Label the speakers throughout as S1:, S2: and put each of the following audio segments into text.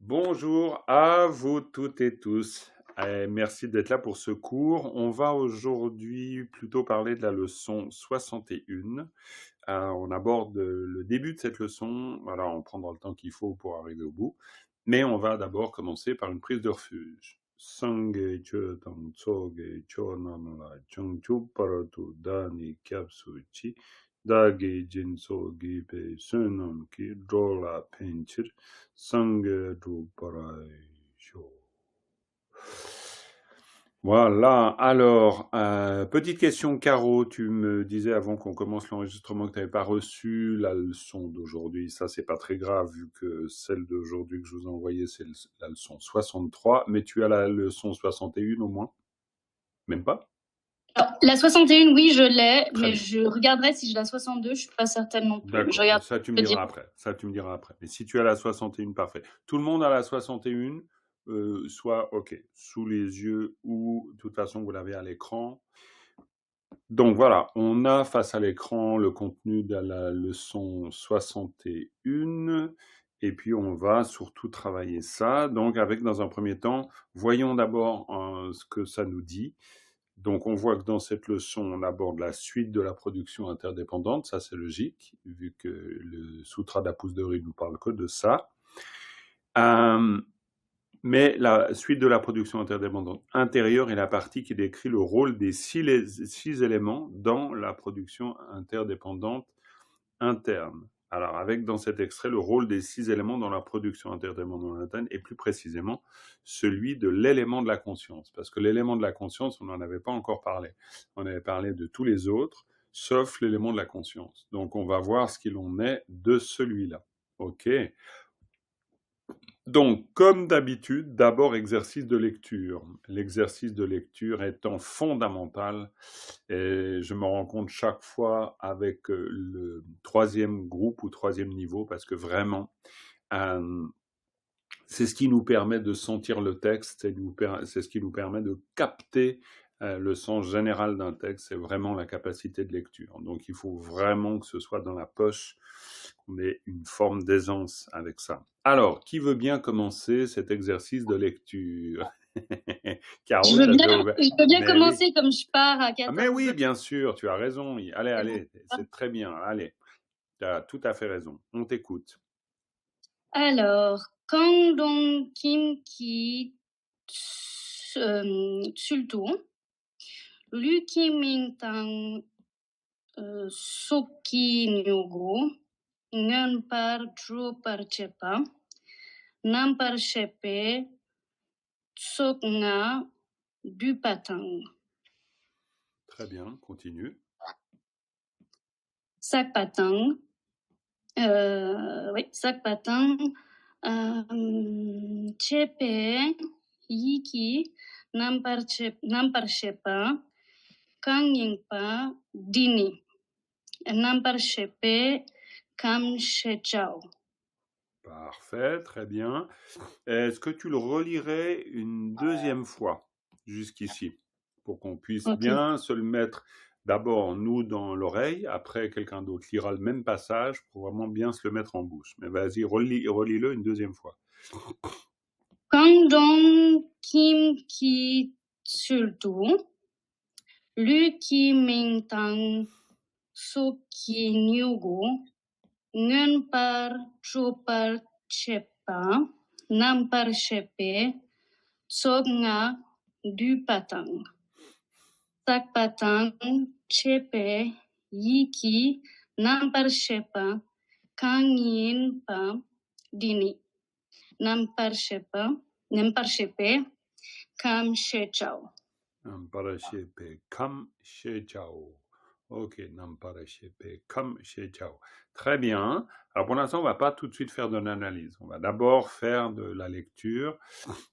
S1: Bonjour à vous toutes et tous. Merci d'être là pour ce cours. On va aujourd'hui plutôt parler de la leçon 61. On aborde le début de cette leçon. Voilà, on prendra le temps qu'il faut pour arriver au bout. Mais on va d'abord commencer par une prise de refuge. Sangye che tang tsoge cho nam la chung chu paratu dani kyapsu chi dage jinso gi pe sunam ki drola penchir sangye dru parai sho. Voilà, alors, petite question, Caro, tu me disais avant qu'on commence l'enregistrement que tu n'avais pas reçu la leçon d'aujourd'hui. Ça, c'est pas très grave, vu que celle d'aujourd'hui que je vous ai envoyée, c'est la leçon 63, mais tu as la leçon 61 au moins? Même pas?
S2: Alors, la 61, oui, je l'ai,
S1: Très
S2: mais
S1: bien.
S2: je regarderai si j'ai la 62, je suis pas certaine non plus. Je
S1: D'accord,
S2: regarde.
S1: ça tu me diras après. Ça tu me diras après. Mais si tu as la 61, parfait. Tout le monde a la 61, soit OK, sous les yeux ou de toute façon vous l'avez à l'écran. Donc voilà, on a face à l'écran le contenu de la leçon 61 et puis on va surtout travailler ça. Donc avec, dans un premier temps, voyons d'abord ce que ça nous dit. Donc on voit que dans cette leçon, on aborde la suite de la production interdépendante, ça c'est logique, vu que le Sutra d'Apus Dori nous parle que de ça. Mais la suite de la production interdépendante intérieure est la partie qui décrit le rôle des six éléments dans la production interdépendante interne. Alors, avec dans cet extrait le rôle des 6 éléments dans la production interdépendante interne et plus précisément celui de l'élément de la conscience. Parce que l'élément de la conscience, on n'en avait pas encore parlé. On avait parlé de tous les autres, sauf l'élément de la conscience. Donc, on va voir ce qu'il en est de celui-là. OK. Donc, comme d'habitude, d'abord exercice de lecture. L'exercice de lecture étant fondamental, et je me rends compte chaque fois avec le troisième groupe ou troisième niveau, parce que vraiment, c'est ce qui nous permet de sentir le texte, c'est ce qui nous permet de capter le sens général d'un texte, c'est vraiment la capacité de lecture. Donc il faut vraiment que ce soit dans la poche, qu'on ait une forme d'aisance avec ça. Alors, qui veut bien commencer cet exercice de lecture? Caro,
S2: Je veux
S1: t'as déjà
S2: bien,
S1: ouvert.
S2: je veux bien
S1: Mais
S2: commencer
S1: oui.
S2: comme je pars à
S1: Ah, mais
S2: 14
S1: oui,
S2: heures.
S1: bien sûr, tu as raison. Allez,
S2: C'est bon.
S1: allez, c'est très bien. Allez, tu as tout à fait raison. On t'écoute.
S2: Alors, Kang Dong Kim Ki Sultu, Lu Kim Ming Tang Soki Nyogo, Ngan Par Dro Par Chepa, Nam Par Chepe, Sok Nga Du Patang.
S1: Très bien, continue.
S2: Sac Patang. Oui, Sac Patang. Chepe, Yiki, Nampar Shepa, Kang Yingpa, Dini. Nampar Shepe, Kam Shechao.
S1: Parfait, très bien. Est-ce que tu le relirais une deuxième fois jusqu'ici pour qu'on puisse
S2: Ok.
S1: bien se le mettre d'abord nous dans l'oreille, après quelqu'un d'autre lira le même passage pour vraiment bien se le mettre en bouche. Mais vas-y, relis-le une deuxième fois.
S2: Kang Dong Kim Ki Sultu, Lu Ki Ming Tang So Ki Nyugo, Ngun Par Chopar Chepa, Nampar Shepe, Tsog Nga Du Patang. Sak Patang, Chepe, Yiki, Nampar Shepa, Kang Yin Pa, Dini. Nampar Shepe, Kam Shechao.
S1: Namparachepe Kam Shechao. Ok, Namparachepe Kam Shechao. Très bien. Alors pour l'instant, on va pas tout de suite faire de l'analyse. On va d'abord faire de la lecture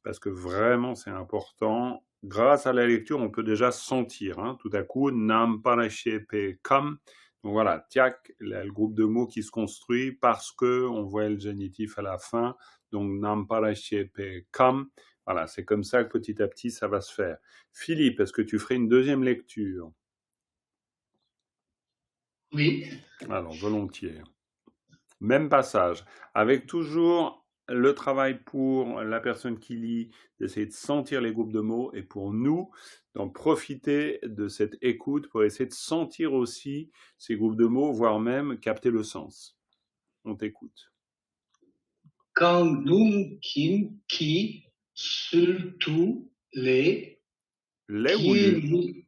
S1: parce que vraiment c'est important. Grâce à la lecture, on peut déjà sentir, hein, tout à coup, Namparachepe Kam. Donc voilà, tiac, le groupe de mots qui se construit parce que on voit le génitif à la fin. Donc Namparachepe Kam. Voilà, c'est comme ça que petit à petit ça va se faire. Philippe, est-ce que tu ferais une deuxième lecture?
S3: Oui.
S1: Alors, volontiers. Même passage, avec toujours le travail pour la personne qui lit, d'essayer de sentir les groupes de mots, et pour nous, d'en profiter de cette écoute pour essayer de sentir aussi ces groupes de mots, voire même capter le sens. On t'écoute.
S3: Kangdung Kim Ki Sultu Le
S1: Les ou lu?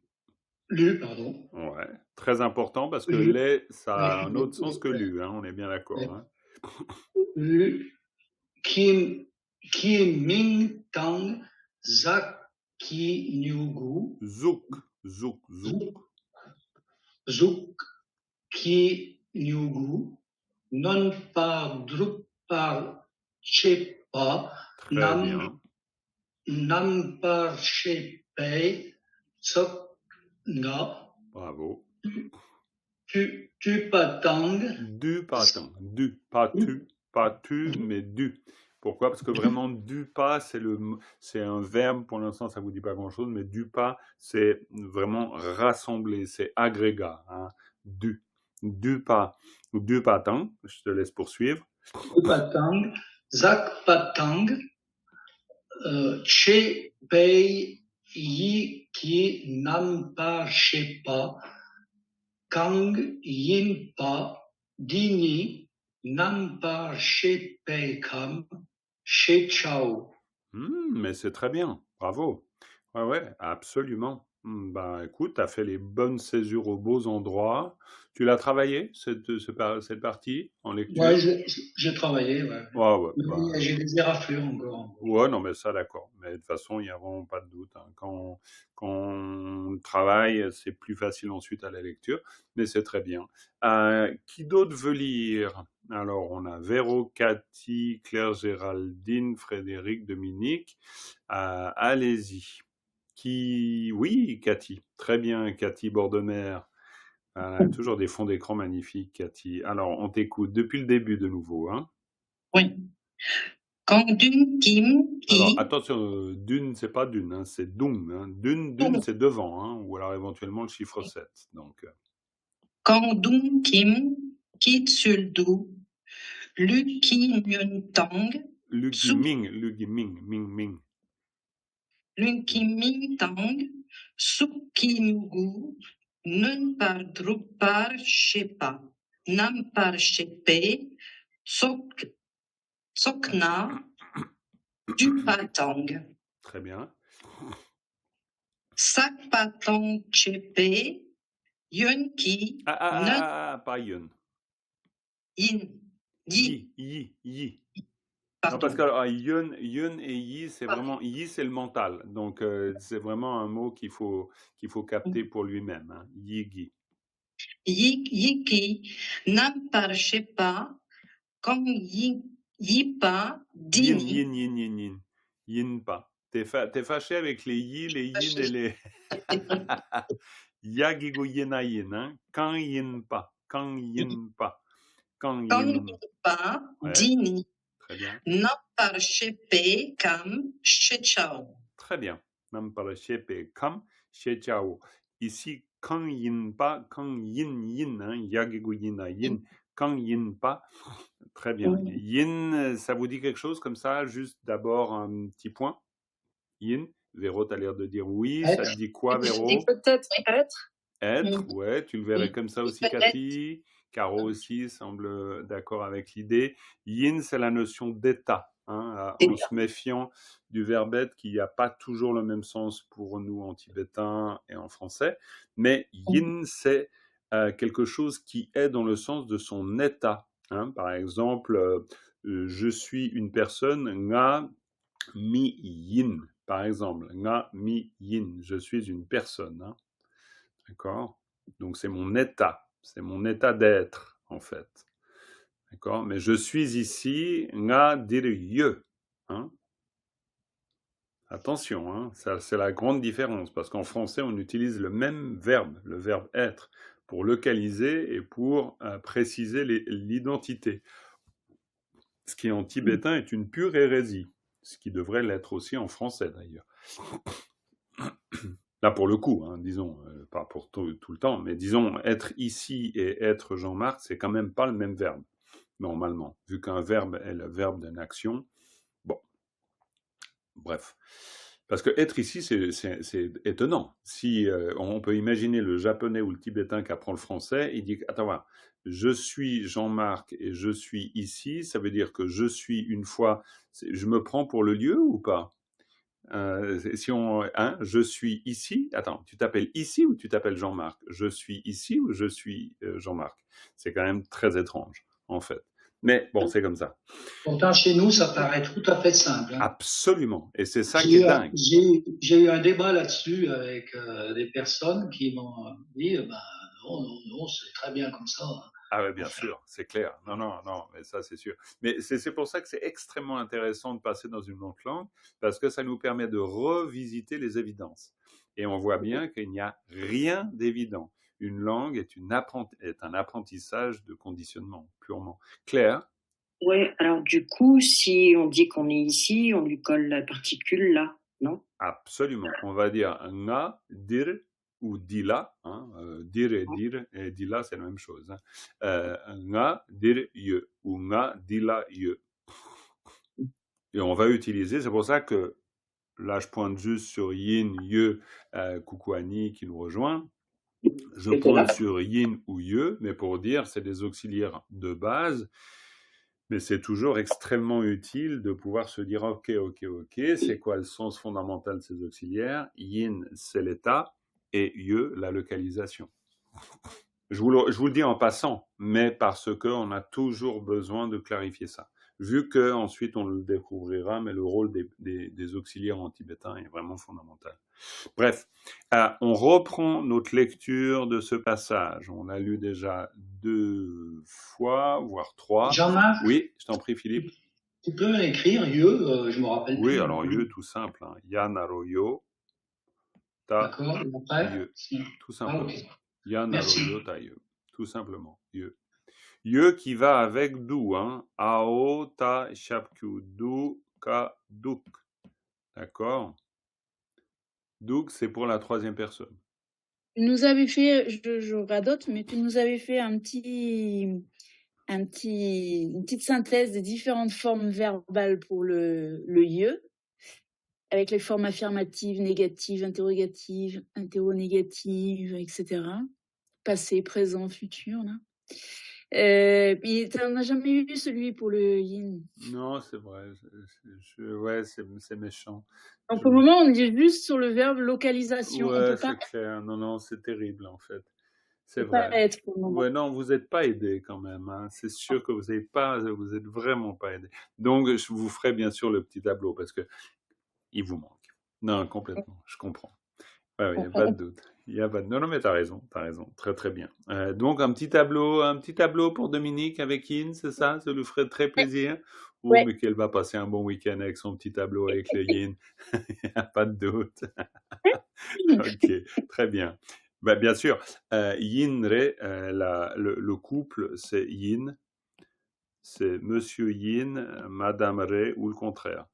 S3: Lu, pardon.
S1: Ouais, très important parce que
S3: Lu.
S1: les, ça a un autre sens que lu, hein, on est bien d'accord. Hein.
S3: Lu Kim Ming Tang Zak Ki Nyugu
S1: Zouk.
S3: Zouk Ki Nyugu Non Par Drup Par Chepa
S1: Très bien.
S3: Nam Par Chepe Sok Na.
S1: Bravo.
S3: Tu patang.
S1: Du patang. Du, pas tu, mais du. Pourquoi? Parce que vraiment, du pas, c'est un verbe, pour l'instant, ça vous dit pas grand-chose, mais du pas, c'est vraiment rassembler, c'est agrégat. Hein. Du pas, du patang, je te laisse poursuivre.
S3: Du patang, zak patang, che pei yi ki nam pa che pa, kang yin pa, dini nam pa che pei kam, che chao.
S1: Mais c'est très bien, bravo. Ouais, absolument. Bah, écoute, tu as fait les bonnes césures aux beaux endroits. Tu l'as travaillé, cette partie, en lecture?
S3: Ouais, j'ai travaillé, ouais.
S1: Ouais,
S3: bah... J'ai des éraflures encore.
S1: Ouais, non, mais ça, d'accord. Mais de toute façon, il n'y a vraiment pas de doute. Hein. Quand on travaille, c'est plus facile ensuite à la lecture, mais c'est très bien. Qui d'autre veut lire? Alors, on a Véro, Cathy, Claire, Géraldine, Frédéric, Dominique. Allez-y. Oui, Cathy. Très bien, Cathy Bordemer. Toujours des fonds d'écran magnifiques, Cathy. Alors, on t'écoute depuis le début de nouveau. Hein.
S2: Oui. Kangdung Kim Ki.
S1: Alors, attention, dune, c'est pas dune, hein, c'est dung. Hein. Dune, c'est devant, hein, ou alors éventuellement le chiffre 7. Donc.
S2: Kangdung Kim Ki Tsuldu. Lu Ki Nyun Tang.
S1: Lu Ki Ming.
S2: Lu Ki Ming Tang. Suk Ki Nyugu. Nun Par Drup Par Shepa. Nam Par Shepe. Sokna. Du Patang.
S1: Très bien.
S2: Sak Patang Chepe. Yun Ki.
S1: Pas yun.
S2: Yin.
S1: Yi. Non, parce que alors, yun et yi, c'est vraiment yi, c'est le mental. Donc c'est vraiment un mot qu'il faut capter pour lui-même. Hein. Yi.
S2: Yi ki nam par shepa comme yi pa dini.
S1: Yin pas. T'es fâché avec les yi, les yin et les yagigo yena yin. Hein. Quand yin pas.
S2: Dini.
S1: Très bien.
S2: Nam par shepe kam shechao.
S1: Très bien. Nam par shepe kam shechao. Ici, quand yin pas, quand yin, hein, yagigo yena yin. Quand yin pas. Très bien. Yin, ça vous dit quelque chose comme ça? Juste d'abord un petit point. Yin. Véro, tu as l'air de dire oui. Ça te dit quoi, Véro?
S2: Peut-être être.
S1: Être, ouais, tu le verrais comme ça aussi, Cathy. Caro aussi semble d'accord avec l'idée. Yin, c'est la notion d'état, hein, en se méfiant du verbe être qui n'a pas toujours le même sens pour nous en tibétain et en français. Mais yin, c'est quelque chose qui est dans le sens de son état. Hein. Par exemple, je suis une personne, nga mi yin. Par exemple, nga mi yin, je suis une personne. Hein. D'accord? Donc c'est mon état d'être, en fait. D'accord? Mais je suis ici, nga dir ye. Hein? Attention, hein? Ça, c'est la grande différence, parce qu'en français, on utilise le même verbe, le verbe être, pour localiser et pour préciser l'identité. Ce qui en tibétain est une pure hérésie, ce qui devrait l'être aussi en français d'ailleurs. Là, pour le coup, hein, disons, pas pour tout le temps, mais disons, être ici et être Jean-Marc, c'est quand même pas le même verbe. normalement, vu qu'un verbe est le verbe d'une action. Bon, bref. Parce que être ici, c'est étonnant. Si on peut imaginer le japonais ou le tibétain qui apprend le français, il dit, attends, voilà, je suis Jean-Marc et je suis ici, ça veut dire que je suis une fois, je me prends pour le lieu ou pas? Si on, hein, je suis ici. Attends, tu t'appelles ici ou tu t'appelles Jean-Marc? Je suis ici ou je suis Jean-Marc? C'est quand même très étrange, en fait. Mais bon, c'est comme ça.
S3: Pourtant, chez nous, ça paraît tout à fait simple. Hein.
S1: Absolument. Et c'est ça qui est dingue.
S3: J'ai eu un débat là-dessus avec des personnes qui m'ont dit, non, c'est très bien comme ça.
S1: Ah oui, bien sûr, c'est clair. Non, mais ça c'est sûr. Mais c'est pour ça que c'est extrêmement intéressant de passer dans une autre langue, parce que ça nous permet de revisiter les évidences. Et on voit bien qu'il n'y a rien d'évident. Une langue est un apprentissage de conditionnement, purement. Claire?
S4: Ouais, alors du coup, si on dit qu'on est ici, on lui colle la particule là, non?
S1: Absolument. On va dire nga, dir ou dila. Hein, dir et dila, c'est la même chose. Hein. Nga, dir, ye ou nga, dila, ye. Et on va utiliser, c'est pour ça que là, je pointe juste sur yin, ye, coucou Annie qui nous rejoint. Je pointe sur yin ou ye, mais pour dire, c'est des auxiliaires de base. Mais c'est toujours extrêmement utile de pouvoir se dire, ok, c'est quoi le sens fondamental de ces auxiliaires? Yin, c'est l'état, et ye, la localisation. Je vous le dis en passant, mais parce qu'on a toujours besoin de clarifier ça. Vu qu'ensuite on le découvrira, mais le rôle des auxiliaires en tibétain est vraiment fondamental. Bref, on reprend notre lecture de ce passage. On l'a lu déjà 2 fois, voire 3.
S3: Jean-Marc?
S1: Oui, je t'en prie, Philippe.
S3: Tu peux écrire ye, je me rappelle plus.
S1: Oui, alors ye, tout simple. Hein. Yanaroyo, ta
S3: D'accord, après
S1: ye. Tout simplement.
S3: okay.
S1: Yanaroyo, ta ye. Tout simplement, ye. Ye qui va avec du, hein. Ao, ta, shapkyu, du, ka, duk. D'accord? Duk, c'est pour la 3e personne.
S5: Tu nous avais fait, je radote, mais tu nous avais fait une petite synthèse des différentes formes verbales pour le ye, avec les formes affirmatives, négatives, interrogatives, interro-négatives, etc. Passé, présent, futur, là. Mais tu n'en as jamais eu celui pour le yin.
S1: Non, c'est vrai. Ouais, c'est méchant.
S5: Donc, au moment, on dit juste sur le verbe localisation.
S1: Ouais,
S5: on peut
S1: c'est
S5: pas...
S1: clair. Non, c'est terrible, en fait. C'est
S5: vrai.
S1: vrai.
S5: Être,
S1: ouais, non, vous n'êtes pas aidé quand même. Hein. C'est sûr que vous êtes vraiment pas aidé. Donc, je vous ferai bien sûr le petit tableau parce que il vous manque. Non, complètement. Je comprends. Ouais, il n'y a pas de doute. Non, mais t'as raison. Très, très bien. Donc, un petit tableau pour Dominique avec Yin, c'est ça? Ça lui ferait très plaisir. Oh,
S5: ouais.
S1: mais qu'elle va passer un bon week-end avec son petit tableau avec le Yin. Il n'y a pas de doute. Ok, très bien. Bah, bien sûr, Yin-Re, le couple, c'est Yin. C'est Monsieur Yin, Madame Re ou le contraire.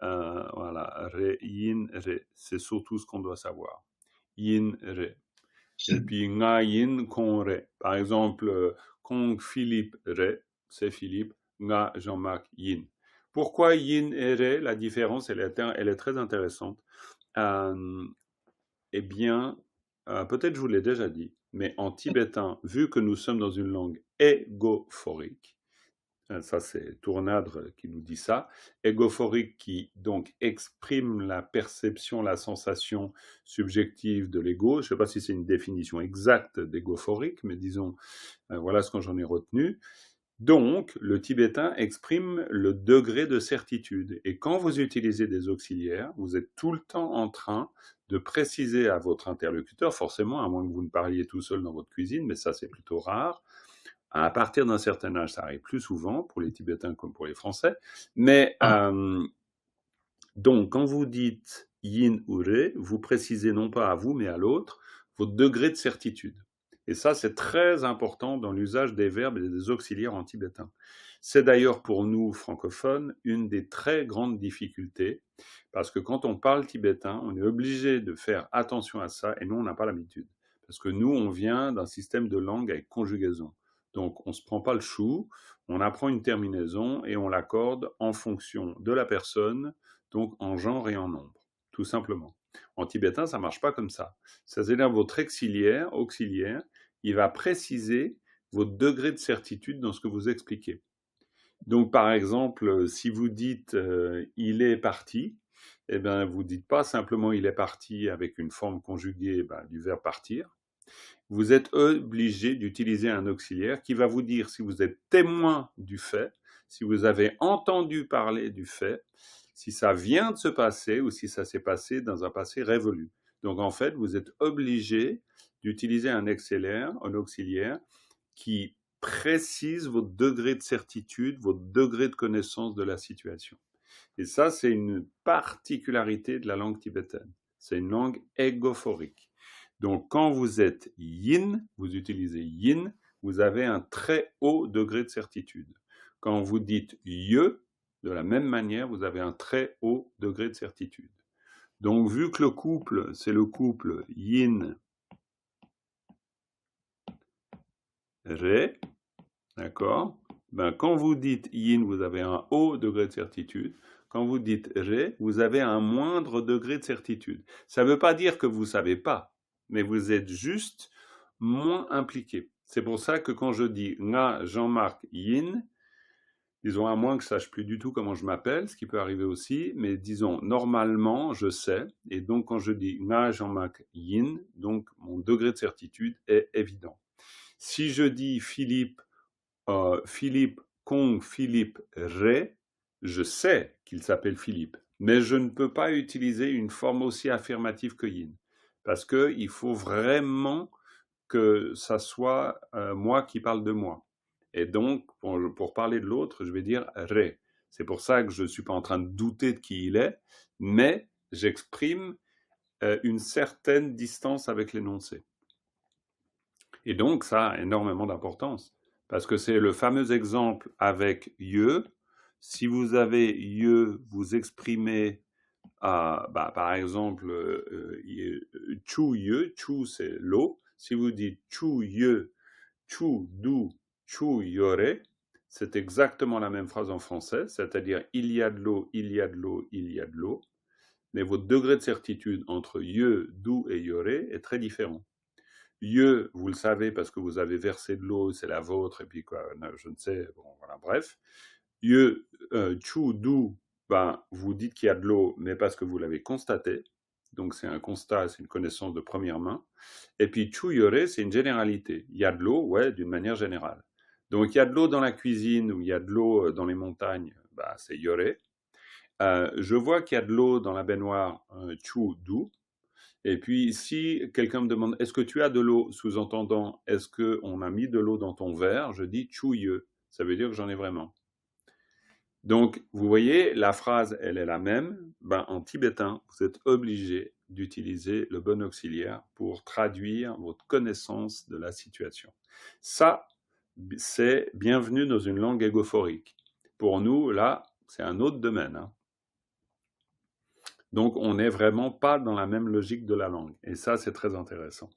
S1: Voilà, Re, Yin, Re. C'est surtout ce qu'on doit savoir. Yin, Re. Et puis Nga Yin, Kong Re. Par exemple, Kong Philippe Re, c'est Philippe. Nga Jean-Marc Yin. Pourquoi Yin et Re? La différence, elle est très intéressante. Eh bien, peut-être je vous l'ai déjà dit, mais en tibétain, vu que nous sommes dans une langue égophorique, ça c'est Tournadre qui nous dit ça, égophorique qui donc exprime la perception, la sensation subjective de l'ego. Je ne sais pas si c'est une définition exacte d'égophorique, mais disons, voilà ce que j'en ai retenu. Donc, le tibétain exprime le degré de certitude. Et quand vous utilisez des auxiliaires, vous êtes tout le temps en train de préciser à votre interlocuteur, forcément, à moins que vous ne parliez tout seul dans votre cuisine, mais ça c'est plutôt rare. À partir d'un certain âge, ça arrive plus souvent pour les Tibétains comme pour les Français. Mais donc, quand vous dites yin ou re, vous précisez non pas à vous, mais à l'autre, votre degré de certitude. Et ça, c'est très important dans l'usage des verbes et des auxiliaires en tibétain. C'est d'ailleurs pour nous, francophones, une des très grandes difficultés, parce que quand on parle tibétain, on est obligé de faire attention à ça, et nous, on n'a pas l'habitude. Parce que nous, on vient d'un système de langue avec conjugaison. Donc, on ne se prend pas le chou, on apprend une terminaison et on l'accorde en fonction de la personne, donc en genre et en nombre, tout simplement. En tibétain, ça ne marche pas comme ça. C'est-à-dire votre auxiliaire, il va préciser votre degré de certitude dans ce que vous expliquez. Donc, par exemple, si vous dites il est parti, eh bien, vous ne dites pas simplement il est parti avec une forme conjuguée du verbe partir. Vous êtes obligé d'utiliser un auxiliaire qui va vous dire si vous êtes témoin du fait, si vous avez entendu parler du fait, si ça vient de se passer ou si ça s'est passé dans un passé révolu. Donc, en fait, vous êtes obligé d'utiliser un auxiliaire qui précise votre degré de certitude, votre degré de connaissance de la situation. Et ça, c'est une particularité de la langue tibétaine. C'est une langue égophorique. Donc, quand vous êtes yin, vous utilisez yin, vous avez un très haut degré de certitude. Quand vous dites ye, de la même manière, vous avez un très haut degré de certitude. Donc, vu que le couple, c'est le couple yin-re, d'accord? Quand vous dites yin, vous avez un haut degré de certitude. Quand vous dites re, vous avez un moindre degré de certitude. Ça ne veut pas dire que vous ne savez pas, mais vous êtes juste moins impliqué. C'est pour ça que quand je dis nga Jean-Marc yin, disons à moins que je sache plus du tout comment je m'appelle, ce qui peut arriver aussi, mais disons normalement je sais, et donc quand je dis nga Jean-Marc yin, donc mon degré de certitude est évident. Si je dis Philippe Kong Philippe Ré, je sais qu'il s'appelle Philippe, mais je ne peux pas utiliser une forme aussi affirmative que yin, parce qu'il faut vraiment que ça soit moi qui parle de moi. Et donc, pour parler de l'autre, je vais dire Ré. C'est pour ça que je ne suis pas en train de douter de qui il est, mais j'exprime une certaine distance avec l'énoncé. Et donc, ça a énormément d'importance. Parce que c'est le fameux exemple avec ye. Si vous avez ye, vous exprimez, par exemple, chu ye, chu c'est l'eau. Si vous dites chu ye, chu du, chu yore, c'est exactement la même phrase en français, c'est-à-dire il y a de l'eau, il y a de l'eau, il y a de l'eau. Mais votre degré de certitude entre ye, du et yore est très différent. Ye, vous le savez parce que vous avez versé de l'eau, c'est la vôtre, et puis quoi, je ne sais, bon, voilà, bref. Ye, chu, du, vous dites qu'il y a de l'eau, mais parce que vous l'avez constaté. Donc c'est un constat, c'est une connaissance de première main. Et puis chu yore, c'est une généralité. Il y a de l'eau, ouais, d'une manière générale. Donc il y a de l'eau dans la cuisine ou il y a de l'eau dans les montagnes, c'est yore. Je vois qu'il y a de l'eau dans la baignoire, chu, du. Et puis, si quelqu'un me demande « Est-ce que tu as de l'eau ?» sous-entendant « Est-ce qu'on a mis de l'eau dans ton verre ?» je dis « Chouye ». Ça veut dire que j'en ai vraiment. Donc, vous voyez, la phrase, elle est la même. En tibétain, vous êtes obligé d'utiliser le bon auxiliaire pour traduire votre connaissance de la situation. Ça, c'est bienvenue dans une langue égophorique. Pour nous, là, c'est un autre domaine, hein. Donc, on n'est vraiment pas dans la même logique de la langue. Et ça, c'est très intéressant.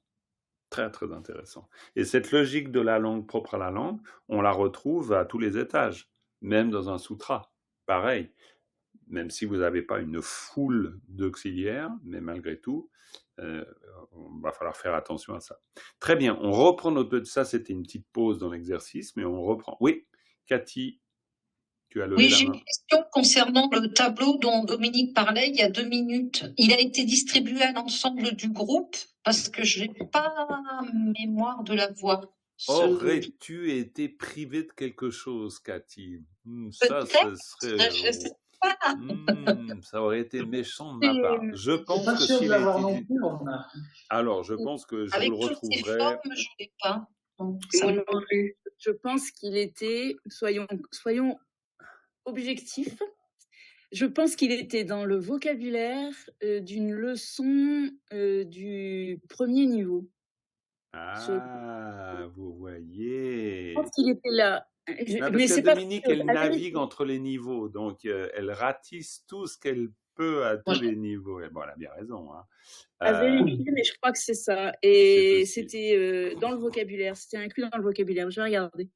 S1: Très, très intéressant. Et cette logique de la langue propre à la langue, on la retrouve à tous les étages, même dans un sutra. Pareil, même si vous n'avez pas une foule d'auxiliaires, mais malgré tout, il va falloir faire attention à ça. Très bien, on reprend notre... Ça, c'était une petite pause dans l'exercice, mais on reprend. Oui, Cathy, tu as levé la main.
S2: Oui, j'ai une question concernant le tableau dont Dominique parlait il y a 2 minutes. Il a été distribué à l'ensemble du groupe parce que je n'ai pas mémoire de la voix.
S1: Aurais-tu été privé de quelque chose, Cathy? Ça, ce serait...
S2: Je sais pas.
S1: Ça aurait été méchant de ma part. Je pense que s'il a été... Alors, je pense que je vous le retrouverai.
S2: Avec toutes ces formes, je ne l'ai pas. Donc,
S4: Moi non plus.
S5: Je pense qu'il était, soyons objectifs, je pense qu'il était dans le vocabulaire d'une leçon du premier niveau.
S1: Ah, vous voyez.
S5: Je pense qu'il était là.
S1: Mais c'est Dominique, elle navigue entre les niveaux, donc elle ratisse tout ce qu'elle peu à tous
S2: Moi,
S1: les niveaux. Et bon, elle a bien raison. Hein.
S5: À
S1: Euh,
S5: vérifier, mais je crois que c'est ça.
S1: c'est
S5: Et
S1: possible.
S5: c'était dans le vocabulaire. C'était inclus dans le vocabulaire. Je vais regarder.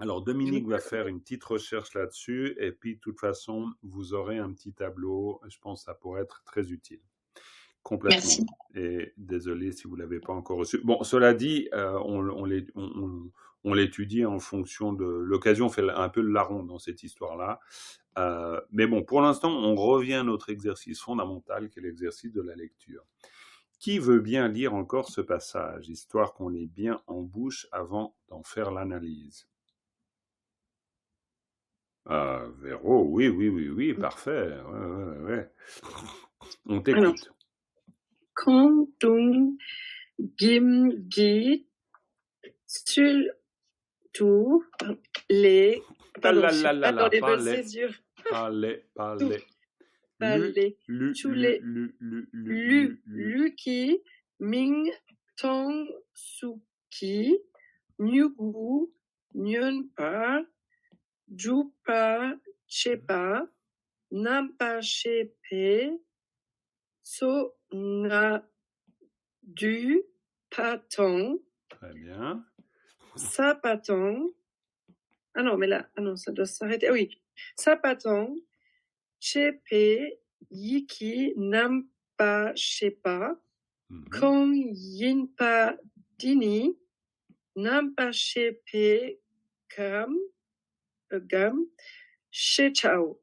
S1: Alors, Dominique va faire une petite recherche là-dessus, et puis de toute façon, vous aurez un petit tableau. Je pense que ça pourrait être très utile. Complètement.
S2: merci.
S1: Et désolé si vous ne l'avez pas encore reçu. Bon, cela dit, on l'étudie en fonction de l'occasion, fait un peu le larron dans cette histoire-là. Mais bon, pour l'instant, on revient à notre exercice fondamental, qui est l'exercice de la lecture. Qui veut bien lire encore ce passage, histoire qu'on l'ait bien en bouche avant d'en faire l'analyse? Véro, oui, parfait. Ouais. On
S4: Alors,
S1: t'écoute.
S4: quand dung gim gi surtout les pardon, je suis pas dans les bonnes césures.
S1: Parlez.
S4: Parler. Lu qui ming tong su ki nyugu nyun pa ju pa chepa nam pa chepe so na du patong
S1: Très bien.
S4: sa patong. Ah non, mais là, ça doit s'arrêter. Ah oui, sa patong chepe yiki nam pa chepa kong yin pa dini nam pa chepe gam che chao.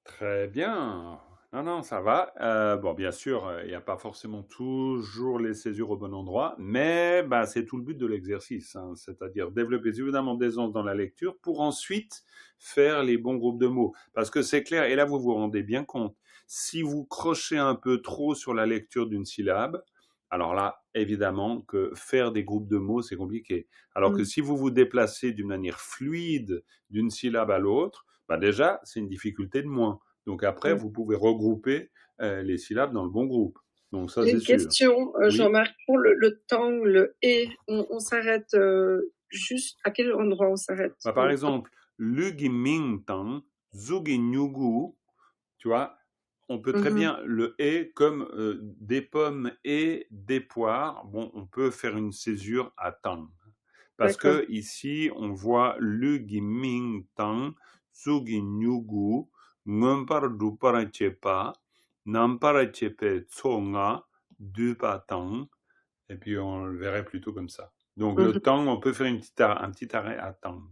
S1: Très bien. Non, ça va. Bon, bien sûr, il n'y a pas forcément toujours les césures au bon endroit, mais bah, c'est tout le but de l'exercice, hein, c'est-à-dire développer suffisamment d'aisance dans la lecture pour ensuite faire les bons groupes de mots. Parce que c'est clair, et là vous vous rendez bien compte, si vous crochez un peu trop sur la lecture d'une syllabe, alors là, évidemment, que faire des groupes de mots, c'est compliqué. Alors que si vous vous déplacez d'une manière fluide d'une syllabe à l'autre, bah déjà, c'est une difficulté de moins. Donc après, vous pouvez regrouper les syllabes dans le bon groupe. Donc ça, c'est
S4: Une
S1: sûr.
S4: question,
S1: Oui.
S4: Jean-Marc, pour le temps, le « et », on s'arrête juste, à quel endroit on s'arrête?
S1: Bah, par exemple, Lugi Ming Tang, Zugi Nyugu, tu vois, on peut très bien le « et » comme des pommes et des poires. Bon, on peut faire une césure à Tang. Parce
S4: D'accord.
S1: que ici, on voit Lugi Ming Tang, Zugi Nyugu, Ngumpar du Parachepa, Namparachepe Tsonga, du Patang, et puis on le verrait plutôt comme ça. Donc le Tang, on peut faire un petit arrêt à Tang.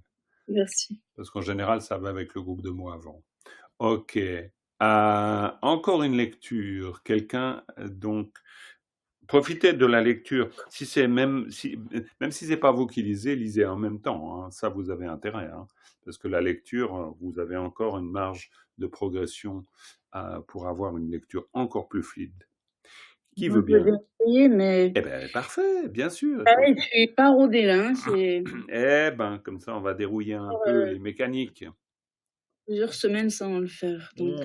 S4: Merci.
S1: Parce qu'en général, ça va avec le groupe de mots avant. Ok. Encore une lecture. Quelqu'un, donc, profitez de la lecture. Même si c'est pas vous qui lisez en même temps. Hein. Ça, vous avez intérêt. Hein. Parce que la lecture, vous avez encore une marge de progression pour avoir une lecture encore plus fluide. Qui veut bien?
S5: Essayer, mais...
S1: Eh ben, parfait, bien sûr.
S5: Pareil, je suis pas rodée là.
S1: Eh ben, comme ça, on va dérouiller un peu les mécaniques.
S5: Plusieurs semaines sans le faire. Donc,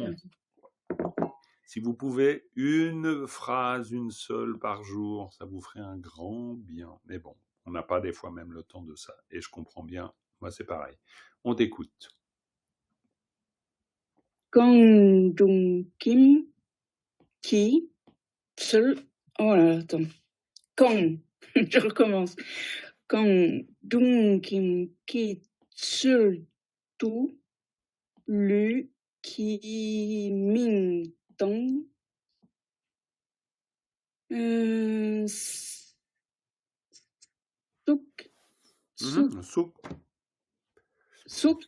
S1: Si vous pouvez, une phrase, une seule par jour, ça vous ferait un grand bien. Mais bon, on n'a pas des fois même le temps de ça. Et je comprends bien, moi c'est pareil. On t'écoute.
S5: Kang Dong Kim Ki seul. Oh là, attends. Kang. Je recommence. Kang Dong Kim Ki seul tout Lu Ki Ming Tong. Souk. Souk.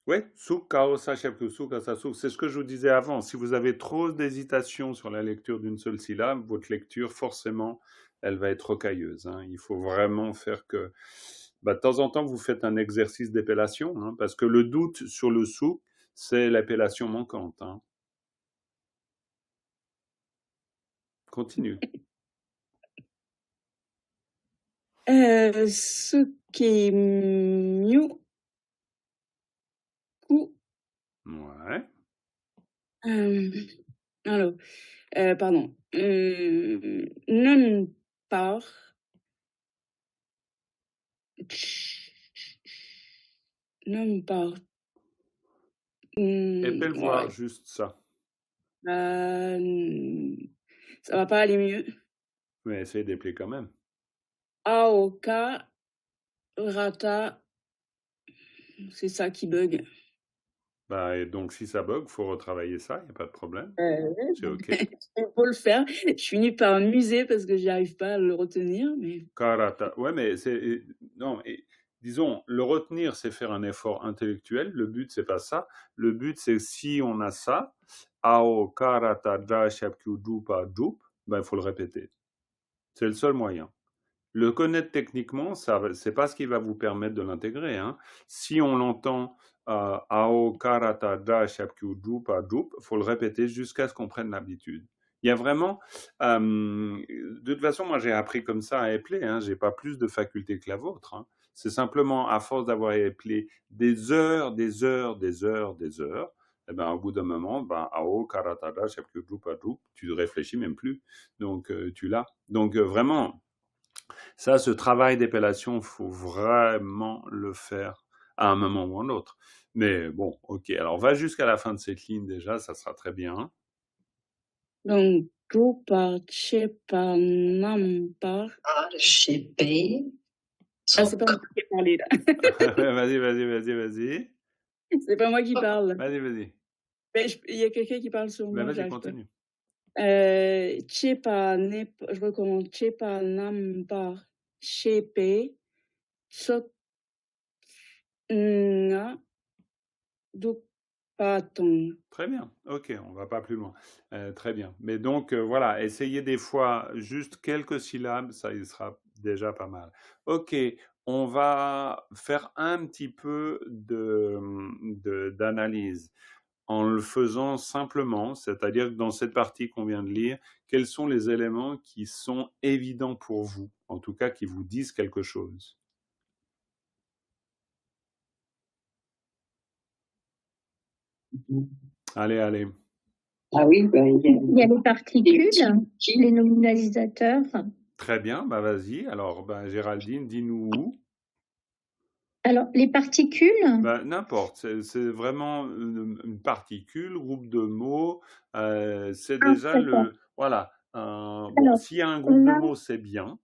S1: Oui, souk, kao, sa, chef, souk, sa, souk. C'est ce que je vous disais avant. Si vous avez trop d'hésitation sur la lecture d'une seule syllabe, votre lecture, forcément, elle va être rocailleuse. Hein. Il faut vraiment faire que... de temps en temps, vous faites un exercice d'épellation, hein, parce que le doute sur le souk, c'est l'appellation manquante. Hein. Continue.
S5: Suki Miu Ku.
S1: Ouais.
S5: Alors, pardon. Non par. Non par.
S1: Épelle voir
S5: Ouais.
S1: juste ça.
S5: Ça va pas aller mieux.
S1: Mais essaye d'épeler quand même.
S5: Aoka, Rata, c'est ça qui bug.
S1: Bah, et donc, si ça bug, faut retravailler ça, il n'y a pas de problème.
S5: Ouais,
S1: C'est OK.
S5: il faut le faire. Je finis par muser parce que j'y arrive pas à le retenir, mais
S1: Karata. Ouais, mais non, disons, le retenir, c'est faire un effort intellectuel. Le but, c'est pas ça. Le but, c'est si on a ça, Ao, Karata, Da, Shapkyu, Dupa, Dup, ben, il faut le répéter. C'est le seul moyen. Le connaître techniquement, c'est pas ce qui va vous permettre de l'intégrer. Hein. Si on l'entend Ao, Karata, Da, Shapkyu, Dupa, Dup, il faut le répéter jusqu'à ce qu'on prenne l'habitude. Il y a vraiment, de toute façon, moi j'ai appris comme ça à épeler. Hein. J'ai pas plus de facultés que la vôtre. Hein. C'est simplement à force d'avoir éplé des heures, des heures, des heures, des heures. Et ben au bout d'un moment, ben Ao, Karata, Da, Shapkyu, Dupa, Dup, tu ne réfléchis même plus. Donc tu l'as. Donc vraiment. Ça, ce travail d'épellation, faut vraiment le faire à un moment ou un autre. Mais bon, ok. Alors, va jusqu'à la fin de cette ligne déjà, ça sera très bien.
S5: donc Drupa, Chepa, Nampa.
S2: Archepe,
S5: Ah, c'est pas moi qui ai parlé là.
S1: Vas-y.
S5: C'est pas moi qui parle.
S1: Vas-y.
S5: Mais il y a quelqu'un qui parle sur moi.
S1: Vas-y,
S5: j'arrive pas.
S1: continue.
S5: Chepa, je recommence. Chepa, Nampa, Chepe, Sok, Nga, Dupatong.
S1: Très bien. Ok, on va pas plus loin. Très bien. Mais donc, voilà, essayez des fois juste quelques syllabes, ça il sera déjà pas mal. Ok, on va faire un petit peu d'analyse en le faisant simplement, c'est-à-dire que dans cette partie qu'on vient de lire, quels sont les éléments qui sont évidents pour vous, en tout cas qui vous disent quelque chose. Allez.
S4: Ah oui,
S6: Il y a les particules, les nominalisateurs.
S1: Très bien, bah vas-y. Alors, Géraldine, dis-nous où.
S6: Alors, les particules,
S1: N'importe, c'est vraiment une particule, groupe de mots. C'est
S6: Ah,
S1: déjà
S6: d'accord.
S1: voilà.
S6: Alors,
S1: S'il y a un groupe
S6: on
S1: de
S6: a,
S1: mots, c'est bien.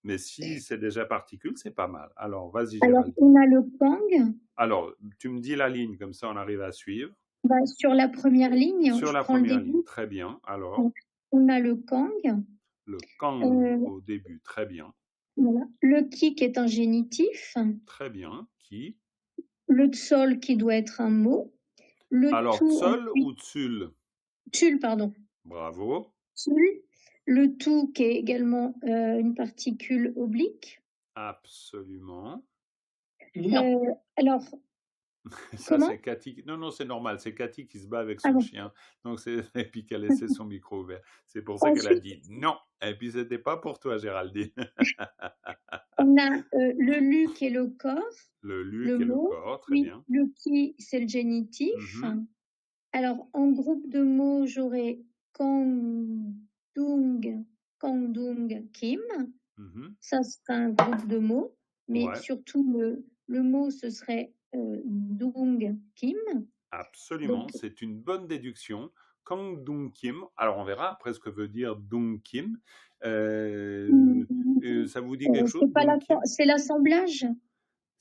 S1: Mais si c'est déjà particule, c'est pas mal. Alors, vas-y,
S6: alors,
S1: Géraldine.
S6: on a le Kang.
S1: Alors, tu me dis la ligne, comme ça on arrive à suivre.
S6: Sur la première ligne,
S1: Sur
S6: je
S1: la
S6: prends le
S1: première
S6: début.
S1: ligne, très bien. Alors,
S6: Donc, on a le Kang.
S1: le Kang au début, très bien.
S6: Voilà. Le Ki qui est un génitif.
S1: Très bien. Qui?
S6: Le Tsol qui doit être un mot. Le
S1: Alors,
S6: Tu
S1: Tsol
S6: ensuite.
S1: ou Tsul?
S6: Tul, pardon.
S1: Bravo.
S6: Tul. Le Tu qui est également une particule oblique.
S1: Absolument.
S6: Alors,
S1: Ça,
S6: comment?
S1: c'est Cathy. Non, c'est normal. C'est Cathy qui se bat avec
S6: Ah
S1: son
S6: bon.
S1: chien. Donc, et puis qu'elle a laissé son micro ouvert. C'est pour ça qu'elle a dit non. Et puis, c'était pas pour toi, Géraldine.
S6: On a le Lu qui est le corps.
S1: Le Lu
S6: Le
S1: qui est le
S6: mot.
S1: corps, très
S6: Oui,
S1: bien.
S6: le Ki, c'est le génitif. Alors, en groupe de mots, j'aurai Kang Dung, Kim. Ça, c'est un groupe de mots. Mais
S1: Ouais.
S6: surtout, le mot, ce serait Dung, Kim.
S1: Absolument,
S6: Donc,
S1: c'est une bonne déduction. Kang Dung Kim. Alors, on verra après ce que veut dire Dung Kim. Ça vous dit quelque chose?
S6: C'est l'assemblage,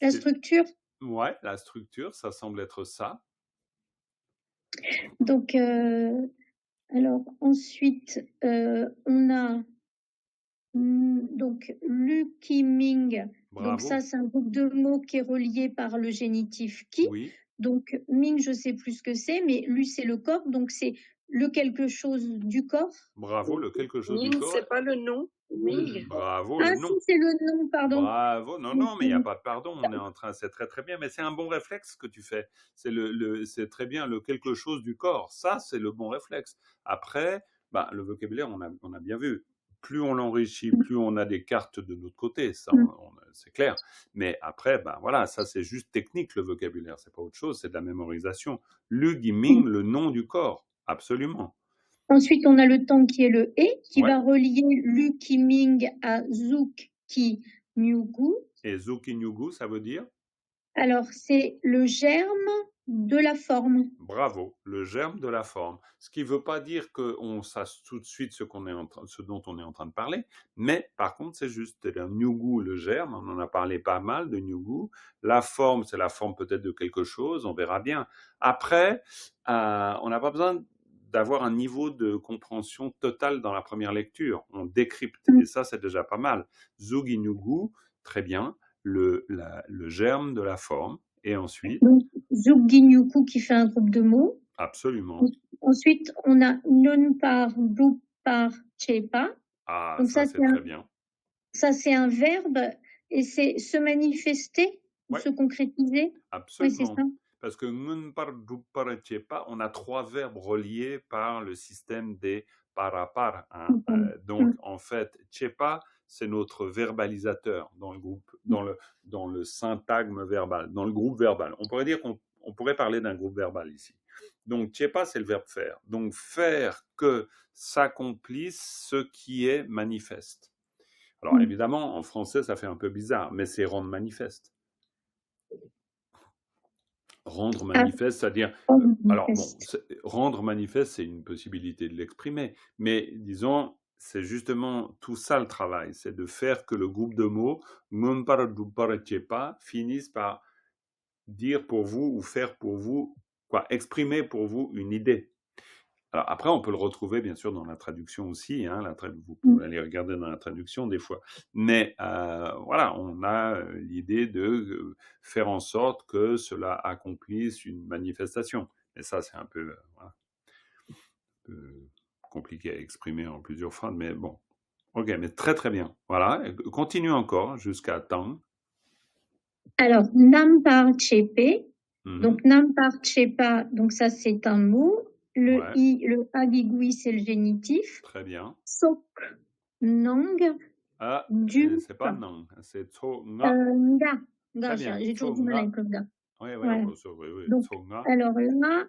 S6: la structure.
S1: Ouais, la structure, ça semble être ça.
S6: Donc, alors ensuite, on a donc Lu, Ki, Ming.
S1: Bravo.
S6: Donc ça, c'est un groupe de mots qui est relié par le génitif Ki.
S1: Oui.
S6: Donc Ming, je sais plus ce que c'est, mais Lu, c'est le corps, donc c'est le quelque chose du corps.
S1: Bravo, le quelque chose
S4: Ming,
S1: du corps.
S4: c'est pas le nom. Ming.
S1: Bravo, le nom.
S6: Si, c'est le nom, pardon.
S1: Bravo. Non, mais il n'y a pas de pardon. On est en train, c'est très très bien. Mais c'est un bon réflexe que tu fais. C'est très bien le quelque chose du corps. Ça, c'est le bon réflexe. Après, le vocabulaire, on a bien vu. Plus on l'enrichit, plus on a des cartes de notre côté. Ça, c'est clair. Mais après, voilà, ça c'est juste technique le vocabulaire. C'est pas autre chose. C'est de la mémorisation. Lu, Gi, Ming, le nom du corps. Absolument.
S6: Ensuite, on a le Tang qui est le E, qui va relier Lu, Ki, Ming à Zuk, Ki, Nyugu.
S1: Et Zuk, Ki, Nyugu, ça veut dire?
S6: Alors, c'est le germe de la forme.
S1: Bravo, le germe de la forme. Ce qui ne veut pas dire qu'on sache tout de suite ce dont on est en train de parler, mais par contre, c'est juste le nyugu, le germe, on en a parlé pas mal de nyugu. La forme, c'est la forme peut-être de quelque chose, on verra bien. Après, on n'a pas besoin d'avoir un niveau de compréhension totale dans la première lecture. On décrypte, et ça, c'est déjà pas mal. Zugi nyugu, très bien, le germe de la forme, et ensuite...
S6: Donc, Zuginyuku qui fait un groupe de mots.
S1: Absolument.
S6: Ensuite, on a Nunpar, Dupar, Chepa.
S1: Ah,
S6: donc
S1: ça, c'est très bien.
S6: Ça, c'est un verbe et c'est se manifester ou
S1: Ouais.
S6: se concrétiser.
S1: Absolument.
S6: Oui, c'est ça.
S1: Parce que Nunpar, Dupar, Chepa, on a 3 verbes reliés par le système des parapar. Hein. Donc, en fait, Chepa, c'est notre verbalisateur dans le groupe, dans le syntagme verbal, dans le groupe verbal. On pourrait dire qu'on pourrait parler d'un groupe verbal ici. Donc, Chepa, c'est le verbe faire. Donc, faire que s'accomplisse ce qui est manifeste. Alors, évidemment, en français, ça fait un peu bizarre, mais c'est rendre manifeste. Rendre manifeste, c'est-à-dire... Alors, bon, rendre manifeste, c'est une possibilité de l'exprimer, mais disons, c'est justement tout ça le travail, c'est de faire que le groupe de mots, finisse par dire pour vous ou faire pour vous, exprimer pour vous une idée. Alors après, on peut le retrouver bien sûr dans la traduction aussi, hein, vous pouvez aller regarder dans la traduction des fois. Mais voilà, on a l'idée de faire en sorte que cela accomplisse une manifestation. Et ça, c'est un peu compliqué à exprimer en plusieurs phrases, mais bon. Ok, mais très très bien. Voilà, continue encore jusqu'à Tang.
S6: Alors, Nampar Chepe. Donc, Nampar Chepa, donc ça c'est un mot. Le i, le agigui, c'est le génitif.
S1: Très bien.
S6: Sok, nang.
S1: Ah, c'est pas nang, c'est tso nga.
S6: Nga, j'ai toujours du mal avec le nga.
S1: Oui,
S6: voilà.
S1: Donc,
S6: alors là,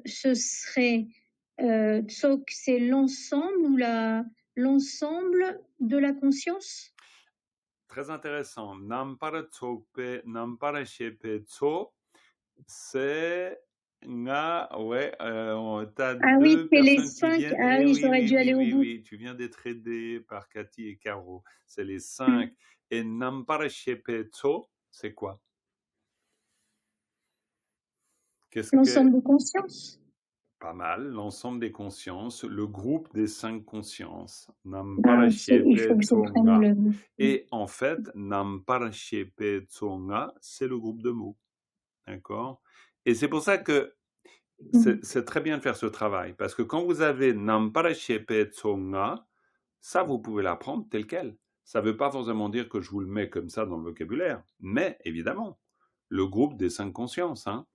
S6: ce serait tsok, c'est l'ensemble ou l'ensemble de la conscience.
S1: Très intéressant. Nampara tsokpe, nampara shepe tso, c'est nga, ouais, t'as deux
S6: c'est les
S1: personnes
S6: 5.
S1: qui viennent.
S6: Ah oui, j'aurais dû aller au bout.
S1: Oui, tu viens d'être aidé par Cathy et Caro. C'est les 5. Et nampara shepe tso, c'est quoi?
S6: L'ensemble des consciences.
S1: Pas mal, l'ensemble des consciences, le groupe des 5 consciences. Et en fait, Namparashepe Tsonga, c'est le groupe de mots. D'accord? Et c'est pour ça que c'est très bien de faire ce travail. Parce que quand vous avez Namparashepe Tsonga, ça, vous pouvez l'apprendre tel quel. Ça ne veut pas forcément dire que je vous le mets comme ça dans le vocabulaire. Mais, évidemment, le groupe des 5 consciences, hein,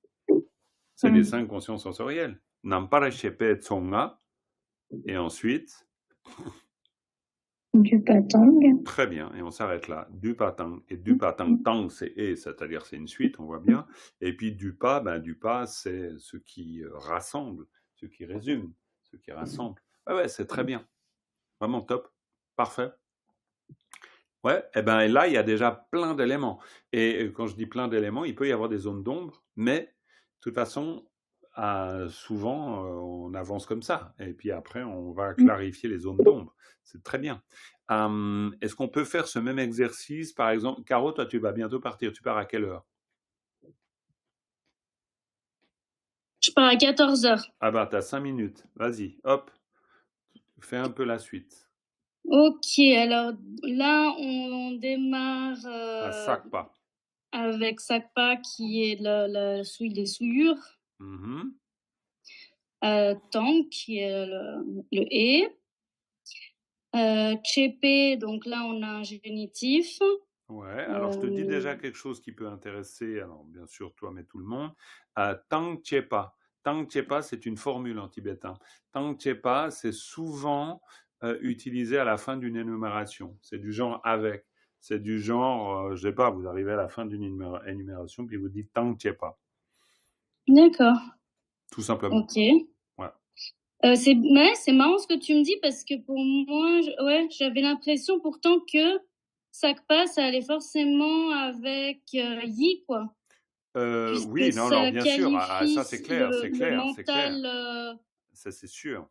S1: c'est les 5 consciences sensorielles. Nampara Shepe Tsonga, et ensuite
S6: du patang.
S1: Très bien, et on s'arrête là. Du patang, et du patang, tang c'est et, c'est-à-dire c'est une suite, on voit bien. Et puis du pas, c'est ce qui rassemble, ce qui résume, ce qui rassemble. Ouais, c'est très bien. Vraiment top. Parfait. Ouais, et là, il y a déjà plein d'éléments. Et quand je dis plein d'éléments, il peut y avoir des zones d'ombre, mais de toute façon, souvent, on avance comme ça. Et puis après, on va clarifier les zones d'ombre. C'est très bien. Est-ce qu'on peut faire ce même exercice, par exemple? Caro, toi, tu vas bientôt partir. Tu pars à quelle heure?
S7: Je pars à 14h.
S1: Ah t'as 5 minutes. Vas-y, hop. Fais un peu la suite.
S7: Ok, alors là, on démarre
S1: à Sakpa.
S7: Avec Sakpa, qui est la souille des souillures. Tang, qui est le et. Chepe, donc là, on a un génitif.
S1: Ouais, alors je te dis déjà quelque chose qui peut intéresser, alors bien sûr toi, mais tout le monde. Tang Chepa. Tang Chepa, c'est une formule en tibétain. Tang Chepa, c'est souvent utilisé à la fin d'une énumération. C'est du genre avec. C'est du genre, je sais pas, vous arrivez à la fin d'une énumération, puis vous dites Tang Chepa.
S7: D'accord.
S1: Tout simplement.
S7: Ok. Ouais. C'est marrant ce que tu me dis, parce que pour moi, j'avais l'impression pourtant que Sakpa, ça allait forcément avec Yi, quoi. puisque
S1: Oui, non,
S7: ça
S1: bien sûr. Ah,
S7: qualifie
S1: ça, c'est clair, c'est
S7: le
S1: clair, c'est clair.
S7: mental.
S1: Ça, c'est sûr.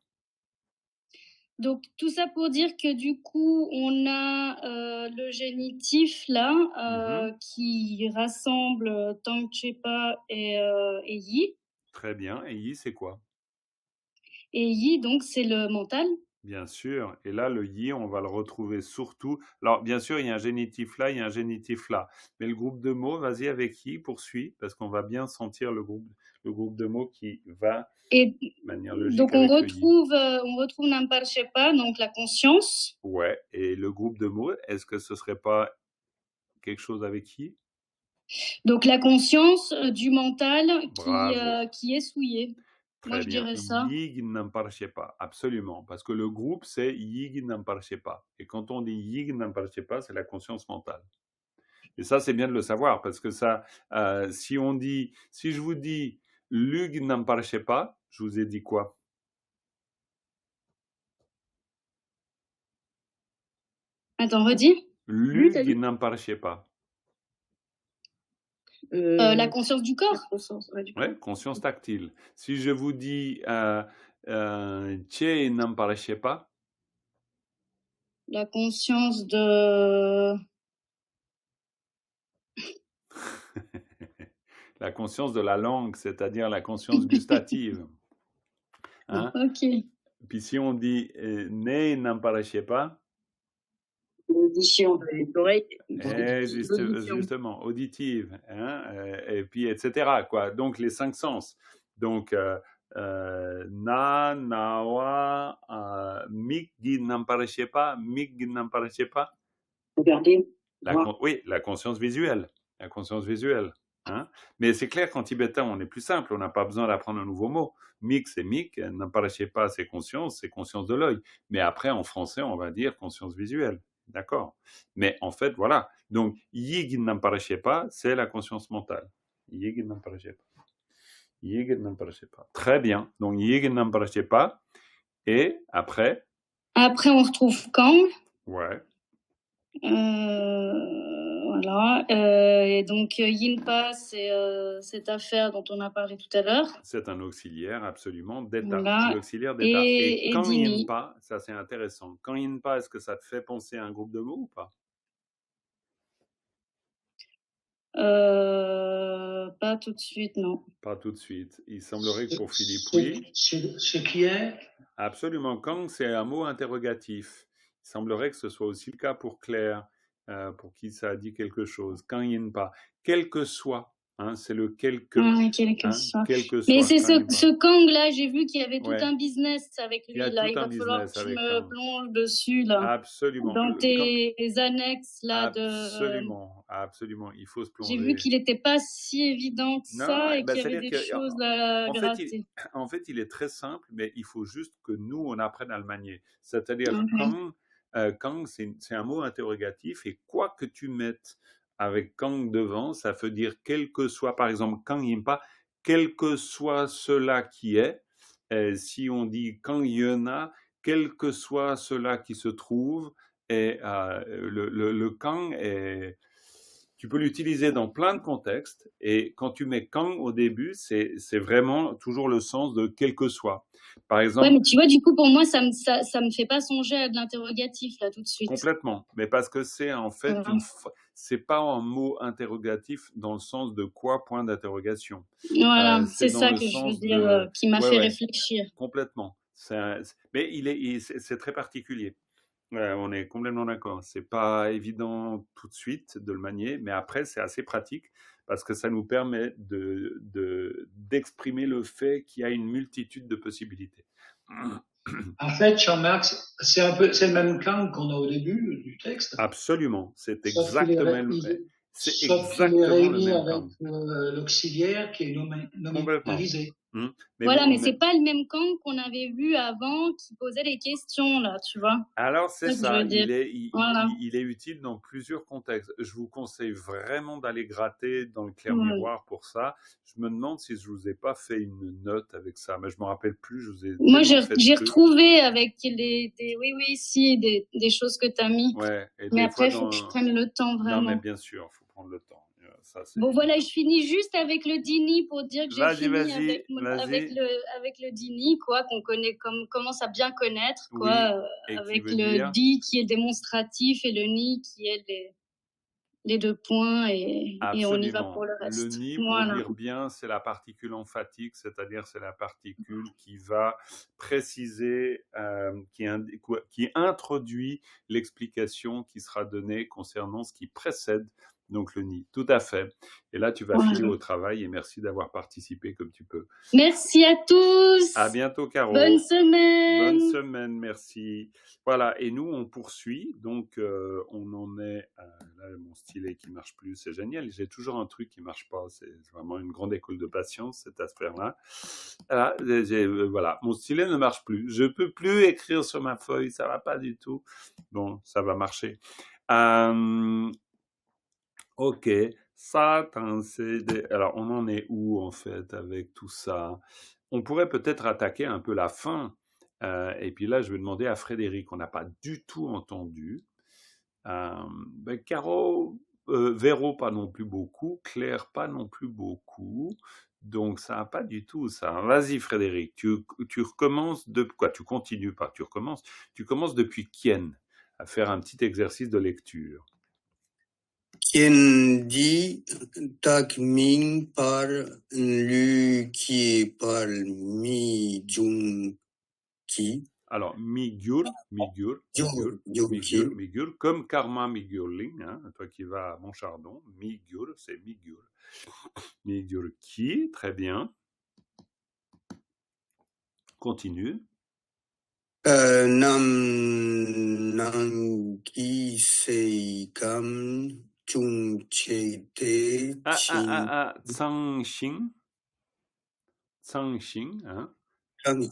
S7: Donc tout ça pour dire que du coup, on a le génitif là qui rassemble Tangchepa et Yi.
S1: Très bien. Et Yi, c'est quoi?
S7: Et Yi, donc, c'est le mental.
S1: Bien sûr. Et là, le Yi, on va le retrouver surtout. Alors, bien sûr, il y a un génitif là, il y a un génitif là. Mais le groupe de mots, vas-y avec Yi, poursuis, parce qu'on va bien sentir le groupe de mots qui va
S7: Et
S1: de manière logique
S7: donc,
S1: avec le Yi.
S7: on retrouve Namparshepa, donc la conscience.
S1: Ouais. Et le groupe de mots, est-ce que ce serait pas quelque chose avec Yi?
S7: Donc, la conscience du mental
S1: Bravo.
S7: qui est souillée. Moi,
S1: Très
S7: je
S1: bien.
S7: dirais ça.
S1: Yig Namparshepa, absolument. Parce que le groupe, c'est Yig Namparshepa. Et quand on dit Yig Namparshepa, c'est la conscience mentale. Et ça, c'est bien de le savoir, parce que ça, si je vous dis Lug Namparshepa, je vous ai dit quoi?
S7: Attends, redis.
S1: Lug Namparshepa.
S7: La conscience du corps.
S1: Ouais, conscience tactile. Si je vous dis Che Namparshepa.
S7: La conscience de...
S1: La conscience de la langue, c'est-à-dire la conscience gustative. Hein?
S7: Ok.
S1: Puis si on dit Ne Namparshepa.
S4: L'audition, les oreilles.
S1: Justement, auditive, hein, et puis etc. quoi. Donc les 5 sens. Donc na, nawa, mig Namparshepa,
S4: Regardez.
S1: Oui, la conscience visuelle. La conscience visuelle. Hein. Mais c'est clair qu'en tibétain, on est plus simple. On n'a pas besoin d'apprendre un nouveau mot. Mik, c'est mik. Namparshepa, c'est conscience de l'œil. Mais après, en français, on va dire conscience visuelle. D'accord. Mais en fait, voilà. Donc, Yig Namparshepa, c'est la conscience mentale. Yig Namparshepa. Yig Namparshepa. Très bien. Donc, Yig Namparshepa. Et après?
S7: Après, on retrouve Kang.
S1: Ouais.
S7: Voilà. Et donc, Yinpa, c'est cette affaire dont on a parlé tout à l'heure.
S1: C'est un auxiliaire, absolument, d'état.
S7: Voilà.
S1: C'est l'auxiliaire d'état. Et quand
S7: Dini.
S1: Yinpa, ça c'est intéressant. Quand Yinpa, est-ce que ça te fait penser à un groupe de mots ou pas?
S7: Pas tout de suite, non.
S1: Pas tout de suite. Il semblerait que pour Philippe, oui.
S3: Ce qui est?
S1: Absolument. Kang, c'est un mot interrogatif. Il semblerait que ce soit aussi le cas pour Claire, pour qui ça a dit quelque chose. Quand Yinpa, quel que soit, hein, c'est le quelque.
S7: Quel que soit.
S1: Quel que
S7: Mais
S1: soit,
S7: c'est ce Kang là, j'ai vu qu'il y avait tout
S1: Ouais.
S7: un business avec lui.
S1: Il y a
S7: Là,
S1: tout
S7: il
S1: un
S7: va falloir
S1: business
S7: que tu
S1: avec
S7: me
S1: Kang.
S7: plonges dessus là.
S1: Absolument.
S7: Dans tes annexes là
S1: Absolument, absolument. Il faut se plonger.
S7: J'ai vu qu'il n'était pas si évident que ça et qu'il y avait des choses à gratter.
S1: En fait, il est très simple, mais il faut juste que nous, on apprenne à le manier. C'est-à-dire, Kang, c'est un mot interrogatif, et quoi que tu mettes avec Kang devant, ça veut dire quel que soit, par exemple, Kang Yinpa, quel que soit cela qui est. Si on dit Kang Yena, quel que soit cela qui se trouve, et le Kang est... Tu peux l'utiliser dans plein de contextes, et quand tu mets Kang au début, c'est vraiment toujours le sens de quel que soit. Par exemple.
S7: Ouais, mais tu vois, du coup, pour moi, ça me fait pas songer à de l'interrogatif là tout de suite.
S1: Complètement, mais parce que c'est en fait c'est pas un mot interrogatif dans le sens de quoi, point d'interrogation.
S7: Voilà, c'est ça que je veux dire, qui m'a fait réfléchir.
S1: Complètement. Mais c'est très particulier. On est complètement d'accord. C'est pas évident tout de suite de le manier, mais après c'est assez pratique parce que ça nous permet d'exprimer le fait qu'il y a une multitude de possibilités.
S3: En fait, Jean-Marc, c'est le même Kang qu'on a au début du texte.
S1: Absolument, c'est exactement le même.
S3: Sauf qu'il est réuni avec l'auxiliaire qui est nominalisé.
S7: Mais c'est pas le même Kang qu'on avait vu avant qui posait les questions là, tu vois.
S1: Alors c'est ça, il est utile dans plusieurs contextes. Je vous conseille vraiment d'aller gratter dans le clair miroir pour ça. Je me demande si je vous ai pas fait une note avec ça, mais je me rappelle plus.
S7: Moi j'ai retrouvé avec des choses que tu as mis.
S1: Ouais,
S7: mais après il faut que je prenne le temps vraiment.
S1: Non mais bien sûr, il faut prendre le temps. ça c'est...
S7: Bon, voilà, je finis juste avec le dini pour dire que j'ai
S1: Vas-y,
S7: fini
S1: vas-y,
S7: avec
S1: vas-y.
S7: le dini, quoi, qu'on connaît, commence à bien connaître,
S1: Oui,
S7: quoi,
S1: et qui
S7: avec
S1: veut
S7: le
S1: dire...
S7: di qui est démonstratif et le ni qui est les 2 points et on y va pour
S1: Absolument.
S7: le
S1: Le
S7: reste.
S1: ni, pour
S7: Voilà.
S1: dire bien, c'est la particule emphatique, c'est-à-dire c'est la particule qui va préciser, qui introduit l'explication qui sera donnée concernant ce qui précède donc le ni. Tout à fait. Et là, tu vas filer
S7: Voilà.
S1: au travail et merci d'avoir participé comme tu peux.
S7: Merci à tous.
S1: À bientôt, Caro.
S7: Bonne semaine.
S1: Bonne semaine, merci. Voilà, et nous, on poursuit. Donc, on en est... là, mon stylet qui marche plus, c'est génial. J'ai toujours un truc qui marche pas. C'est vraiment une grande école de patience, cette affaire-là. Voilà, mon stylet ne marche plus. Je peux plus écrire sur ma feuille, ça va pas du tout. Bon, ça va marcher. Ok, ça, alors on en est où en fait avec tout ça? On pourrait peut-être attaquer un peu la fin. Et puis là, je vais demander à Frédéric, on n'a pas du tout entendu. Caro, Véro, pas non plus beaucoup. Claire, pas non plus beaucoup. Donc ça n'a pas du tout ça. Vas-y Frédéric, tu recommences de quoi? Tu continues pas, tu recommences. Tu commences depuis Kien à faire un petit exercice de lecture.
S8: Quien dit tak ming par lu qui par mi jung ki.
S1: Alors, Migur, comme Karma Migurling, hein, toi qui vas à Montchardon, Migur, c'est Migur. Migur qui, très bien. Continue.
S8: Nam ki sei kam chung che te chin.
S1: Tsang Xing, hein.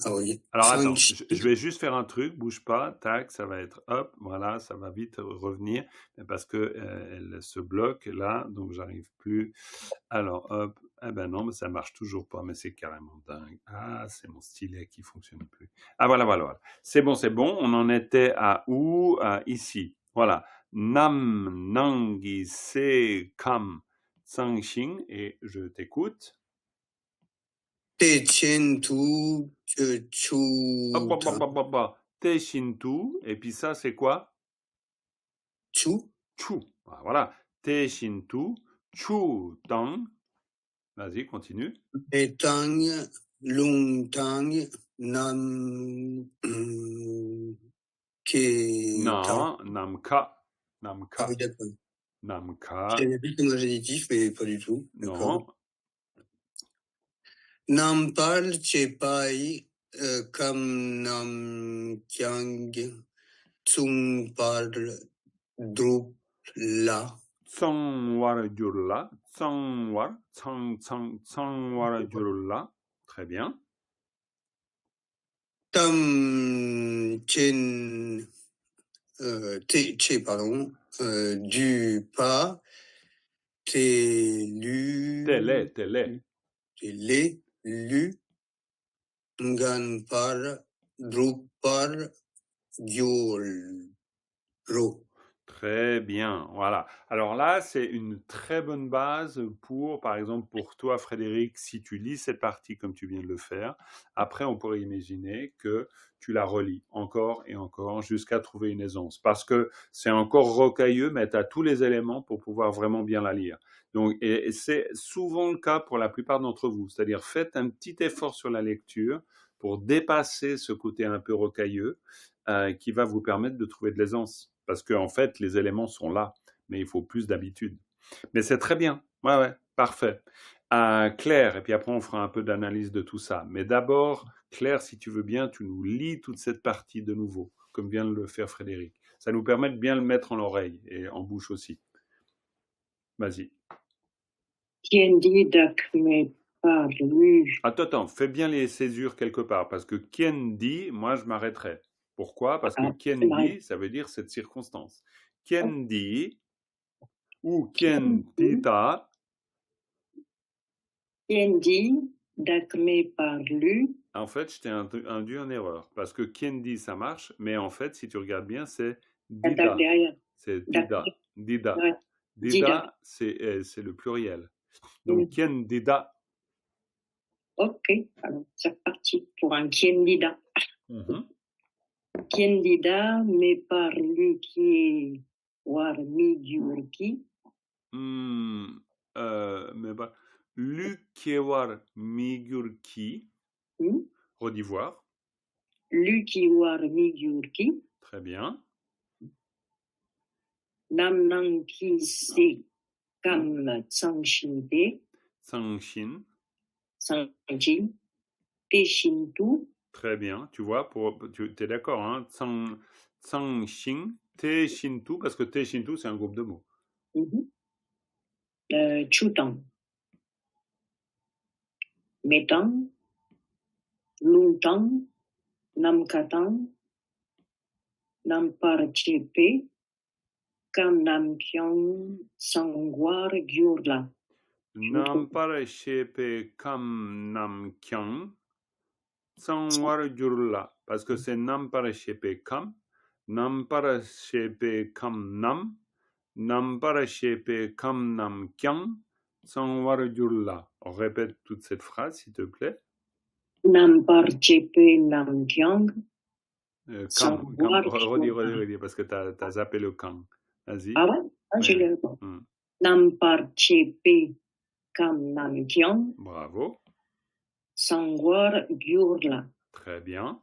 S8: Oui.
S1: Alors attends, je vais juste faire un truc, bouge pas, tac, ça va être hop, voilà, ça va vite revenir, parce que elle se bloque là, donc j'arrive plus. Alors hop, eh ben non, mais ça marche toujours pas, mais c'est carrément dingue. Ah, c'est mon stylet qui fonctionne plus. Ah voilà. C'est bon, on en était à où? Ici, voilà. Nam nangi se kam tsang xing, et je t'écoute.
S8: Te chen tu chu.
S1: Te shin tu, et puis ça c'est quoi?
S8: Chu.
S1: Voilà. Te shin tu, chu tang. Vas-y, continue.
S8: Et tang, lung tang, nam ke.
S1: Non, namka.
S8: Ah oui, d'accord.
S1: Namka.
S8: J'avais vu comme adjectif, mais pas du tout.
S1: Non.
S8: Nam parle chepai comme nam kyang tsung parle drup la.
S1: Tsang war jurla. Tsang war. Tsang war jurla. Très bien.
S8: Tam chen pardon, du pas télé lu ngan par drupar ro.
S1: Très bien, voilà. Alors là, c'est une très bonne base pour, par exemple, pour toi, Frédéric, si tu lis cette partie comme tu viens de le faire, après, on pourrait imaginer que tu la relis encore et encore jusqu'à trouver une aisance. Parce que c'est encore rocailleux, mais tu as tous les éléments pour pouvoir vraiment bien la lire. Donc, et c'est souvent le cas pour la plupart d'entre vous. C'est-à-dire, faites un petit effort sur la lecture pour dépasser ce côté un peu rocailleux qui va vous permettre de trouver de l'aisance. Parce qu'en fait, les éléments sont là, mais il faut plus d'habitude. Mais c'est très bien. Ouais, parfait. Claire, et puis après on fera un peu d'analyse de tout ça. Mais d'abord, Claire, si tu veux bien, tu nous lis toute cette partie de nouveau, comme vient de le faire Frédéric. Ça nous permet de bien le mettre en oreille et en bouche aussi. Vas-y.
S4: Quien dit dak me parlu.
S1: Attends, fais bien les césures quelque part, parce que quien dit, moi je m'arrêterai. Pourquoi? Parce que quien dit, ça veut dire cette circonstance. Quien dit ou quien dita.
S4: Quien dit dak me parlu.
S1: En fait, je t'ai induit en erreur, parce que quien dit, ça marche, mais en fait, si tu regardes bien, c'est dida. C'est dida. Dida. Dida, c'est le pluriel. Donc, Kien Dida.
S4: Ok, alors c'est reparti pour un Kien Dida. Kien Dida, mais par Luki Warmigurki.
S1: Mais bah, Lukewar Migurki. Redivoir.
S4: Lukiwar Migurki.
S1: Très bien.
S4: Namnang ki se kam Tsangshin.
S1: Tsangshin.
S4: Tsangshin. Teshintu.
S1: Très bien. Tu vois, tu es d'accord, hein? Tsangshin, Teshintu, parce que Teshintu, c'est un groupe de mots.
S4: Chutang. Metang. Luntang. Namkatang. Namparchepe. Kam Namkyang Sangwar Gyurla.
S1: Namparchepe Kam Namkyang Sangwar Gyurla. Parce que c'est Namparchepe Kam, Namparchepe Kam Nam, Namparchepe Kam Namkyang Sangwar Gyurla. On répète toute cette phrase, s'il te plaît.
S4: Namparchepe Namkyang.
S1: Redis, parce que tu as zappé le Kang. Vas-y.
S4: Ah ouais? Je l'ai pas. Namparchepe Kam Namkyang.
S1: Bravo.
S4: Sangwar Gyurla.
S1: Très bien.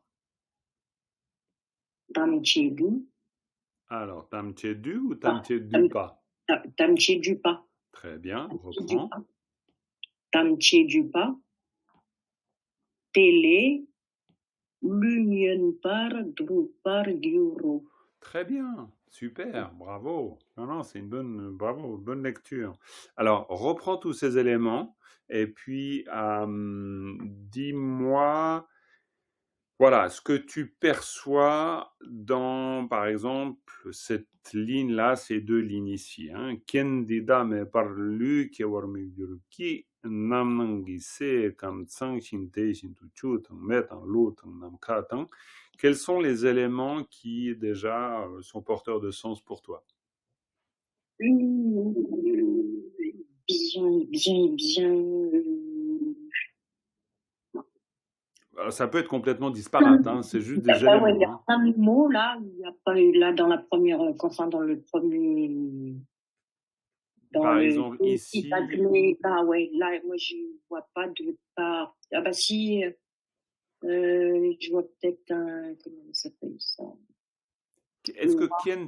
S4: Tamchedu.
S1: Alors, Tamchedu ou Tamchedupa?
S4: Tamchedupa.
S1: Très bien, reprends.
S4: Tamchedupa. Télé. L'union par Drupar Gyuro.
S1: Très bien, super, bravo. Non, c'est une bonne lecture. Alors, reprends tous ces éléments et puis dis-moi, voilà, ce que tu perçois dans, par exemple, cette ligne-là, ces deux lignes ici. Ken dida me parlu ke warmigurki namnangise kam tsang shinte shintuchu tang metang lo tang namka tang. Quels sont les éléments qui déjà sont porteurs de sens pour toi?
S4: Bien.
S1: Ça peut être complètement disparate, c'est juste des éléments.
S4: Il y a plein de mots là, il n'y a pas eu là dans la première, enfin dans le premier.
S1: Par exemple, ici.
S4: Ah ouais, là, moi je vois pas de part. Ah bah si, je vois peut-être un. Comment ça s'appelle ça?
S1: Est-ce que Kien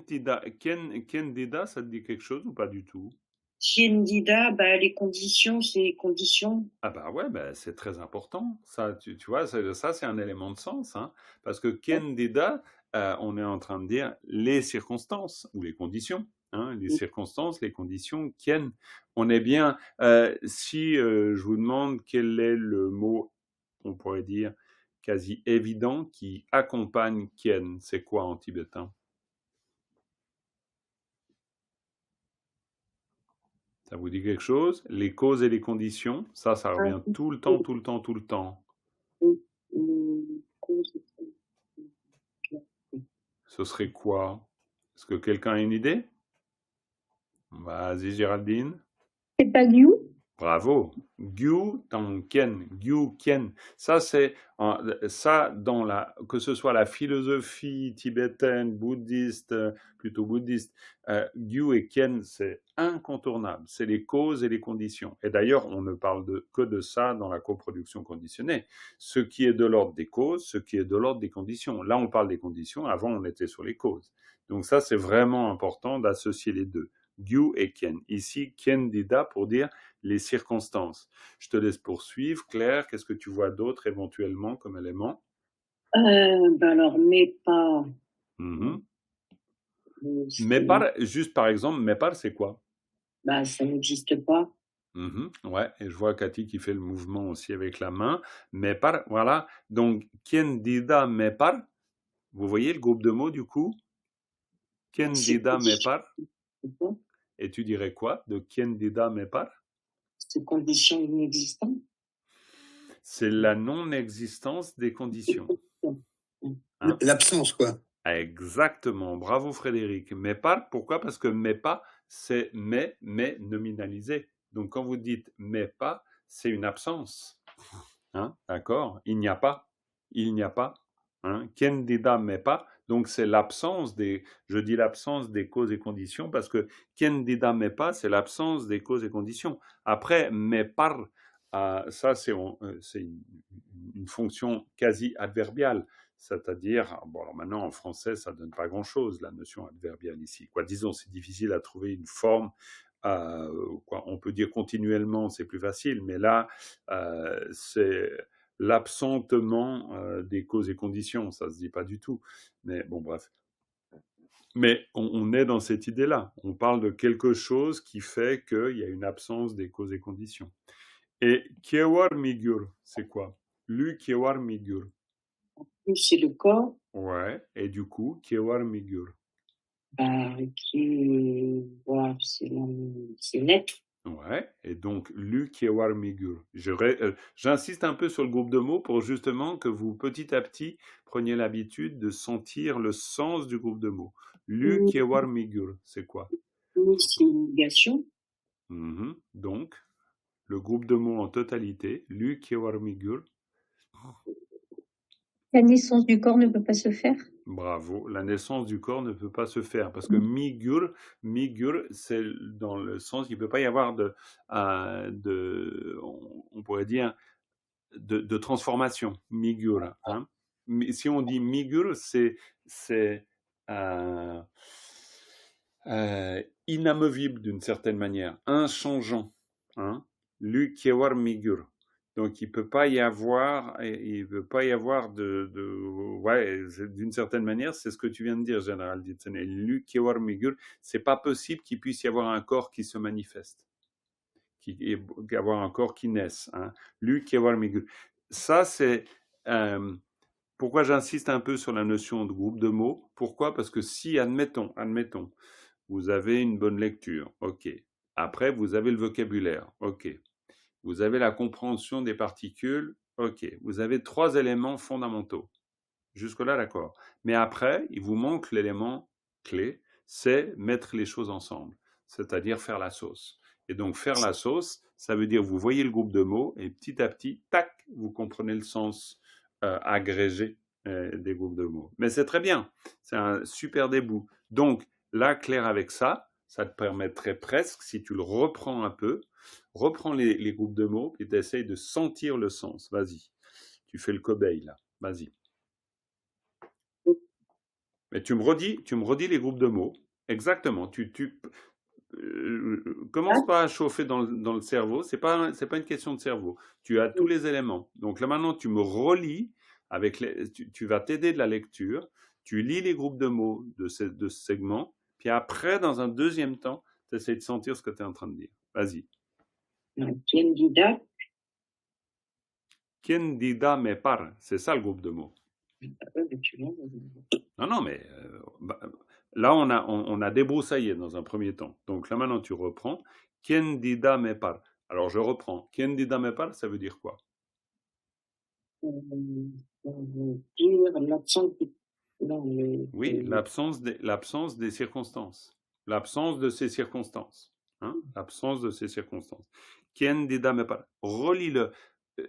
S1: Dida, ça te dit quelque chose ou pas du tout?
S4: Kien Dida, les conditions, c'est les conditions.
S1: Ah bah ouais, c'est très important. Ça, tu vois, ça c'est un élément de sens, parce que Kien Dida, on est en train de dire les circonstances ou les conditions. Les circonstances, les conditions, Kien. On est bien. Si je vous demande quel est le mot, on pourrait dire, quasi évident qui accompagne Kien, c'est quoi en tibétain? Ça vous dit quelque chose? Les causes et les conditions, ça revient tout le temps. Ce serait quoi? Est-ce que quelqu'un a une idée? Vas-y, Géraldine.
S6: C'est pas Gyu?
S1: Bravo. Gyu Tangken, Gyu Kien. Ça, c'est ça dans que ce soit la philosophie tibétaine, bouddhiste, plutôt bouddhiste, Gyu et Kien, c'est incontournable. C'est les causes et les conditions. Et d'ailleurs, on ne parle que de ça dans la coproduction conditionnée. Ce qui est de l'ordre des causes, ce qui est de l'ordre des conditions. Là, on parle des conditions. Avant, on était sur les causes. Donc ça, c'est vraiment important d'associer les deux. Gyu et Kien. Ici, Kien Dida pour dire les circonstances. Je te laisse poursuivre. Claire, qu'est-ce que tu vois d'autre éventuellement comme élément?
S4: Alors, Mépar.
S1: Mépar, juste par exemple, Mépar, c'est quoi?
S4: Ça n'existe pas.
S1: Ouais, et je vois Cathy qui fait le mouvement aussi avec la main. Mépar, voilà. Donc, Kien Dida Mépar. Vous voyez le groupe de mots du coup? Kien Dida Mépar. Et tu dirais quoi de Kien Dida Mépar?
S4: C'est conditions inexistantes.
S1: C'est la non-existence des conditions.
S8: L'absence, quoi.
S1: Exactement. Bravo Frédéric. Mépar, pourquoi? Parce que Mépa, c'est mais nominalisé. Donc, quand vous dites mais pas, c'est une absence. Hein, d'accord? Il n'y a pas. Hein? Quien dida mais pas. Donc, c'est l'absence des. Je dis l'absence des causes et conditions parce que quien dida mais pas, c'est l'absence des causes et conditions. Après, mais par, ça, c'est une fonction quasi adverbiale. C'est-à-dire, bon, alors maintenant en français, ça donne pas grand-chose, la notion adverbiale ici. Quoi, disons, c'est difficile à trouver une forme. On peut dire continuellement, c'est plus facile, mais là, c'est l'absentement des causes et conditions, ça se dit pas du tout. Mais bon, bref. Mais on est dans cette idée-là. On parle de quelque chose qui fait qu'il y a une absence des causes et conditions. Et kiewar migur, c'est quoi? Lu kiewar migur.
S4: C'est le corps.
S1: Ouais, et du coup, kiewar migur.
S4: Kiewar, c'est l'être.
S1: Ouais, et donc, lu kiewar migur. J'insiste un peu sur le groupe de mots pour justement que vous, petit à petit, preniez l'habitude de sentir le sens du groupe de mots. Lu kiewar migur, c'est quoi?
S4: C'est une négation.
S1: Donc, le groupe de mots en totalité, lu kiewar migur.
S6: La naissance du corps ne peut pas se faire.
S1: Bravo, la naissance du corps ne peut pas se faire parce que migur, c'est dans le sens qu'il ne peut pas y avoir on pourrait dire, de transformation, migur. Hein. Mais si on dit migur, c'est inamovible d'une certaine manière, inchangeant. Hein. Lu kiewar migur. Donc, il ne peut pas y avoir ouais, d'une certaine manière, c'est ce que tu viens de dire, Général Ditzen. Lu kiewar migur, c'est pas possible qu'il puisse y avoir un corps qui se manifeste, avoir un corps qui naisse. Hein. Lu kiewar migur. Ça, c'est pourquoi j'insiste un peu sur la notion de groupe de mots. Pourquoi? Parce que si, admettons, vous avez une bonne lecture, ok. Après, vous avez le vocabulaire, ok. Vous avez la compréhension des particules, ok. Vous avez 3 éléments fondamentaux. Jusque-là, d'accord. Mais après, il vous manque l'élément clé, c'est mettre les choses ensemble, c'est-à-dire faire la sauce. Et donc, faire la sauce, ça veut dire vous voyez le groupe de mots et petit à petit, tac, vous comprenez le sens agrégé des groupes de mots. Mais c'est très bien, c'est un super début. Donc, là, clair avec ça, ça te permettrait presque, si tu le reprends un peu, reprends les groupes de mots et tu essayes de sentir le sens. Vas-y, tu fais le cobaye là, vas-y. Mais tu me redis les groupes de mots. Exactement. Commence pas à chauffer dans le cerveau. C'est pas une question de cerveau. Tu as tous les éléments. Donc là maintenant, tu me relis tu vas t'aider de la lecture. Tu lis les groupes de mots de ce segment. Puis après, dans un deuxième temps, tu essaies de sentir ce que tu es en train de dire. Vas-y. Quien dida me par. C'est ça le groupe de mots. Non, mais là, on a débroussaillé dans un premier temps. Donc là, maintenant, tu reprends. Quien dida me par. Alors, je reprends. Quien dida me par, ça veut dire quoi? Oui, l'absence des circonstances. L'absence de ces circonstances. Hein? L'absence de ces circonstances. Quien dida me par. Relis-le.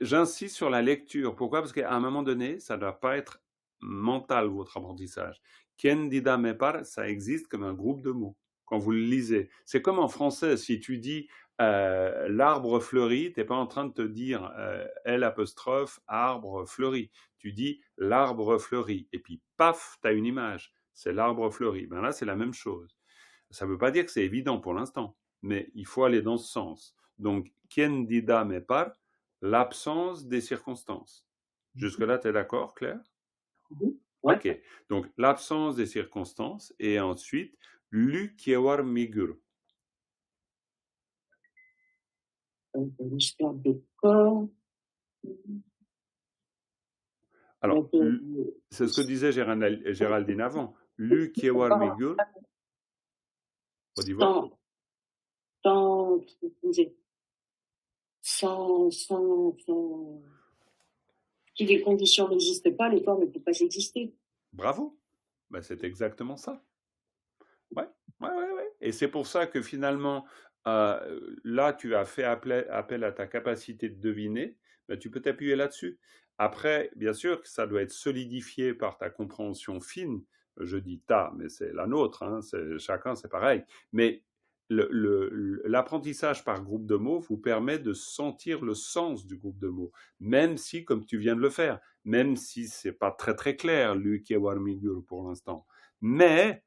S1: J'insiste sur la lecture. Pourquoi? Parce qu'à un moment donné, ça ne doit pas être mental, votre apprentissage. Quien dida me par, ça existe comme un groupe de mots. Quand vous le lisez. C'est comme en français, si tu dis l'arbre fleuri, tu n'es pas en train de te dire L', arbre fleuri. Tu dis l'arbre fleuri. Et puis, paf, tu as une image. C'est l'arbre fleuri. Ben là, c'est la même chose. Ça ne veut pas dire que c'est évident pour l'instant, mais il faut aller dans ce sens. Donc, quien dida me par, l'absence des circonstances. Jusque-là, tu es d'accord, Claire?
S4: Ouais.
S1: Ok. Donc, l'absence des circonstances et ensuite, lu kiewar migur.
S4: L'histoire des corps.
S1: Alors, c'est ce que disait Géraldine avant. Lu kiewar migur.
S4: Si les conditions n'existent pas, le corps ne peut pas exister.
S1: Bravo. Ben, c'est exactement ça. Ouais. Ouais, ouais, ouais. Et c'est pour ça que finalement, là, tu as fait appel à ta capacité de deviner, ben, tu peux t'appuyer là-dessus. Après, bien sûr que ça doit être solidifié par ta compréhension fine. Je dis ta, mais c'est la nôtre, hein, chacun, c'est pareil. Mais l'apprentissage par groupe de mots vous permet de sentir le sens du groupe de mots, même si, comme tu viens de le faire, même si c'est pas très très clair, lui qui est Warmigur pour l'instant. Mais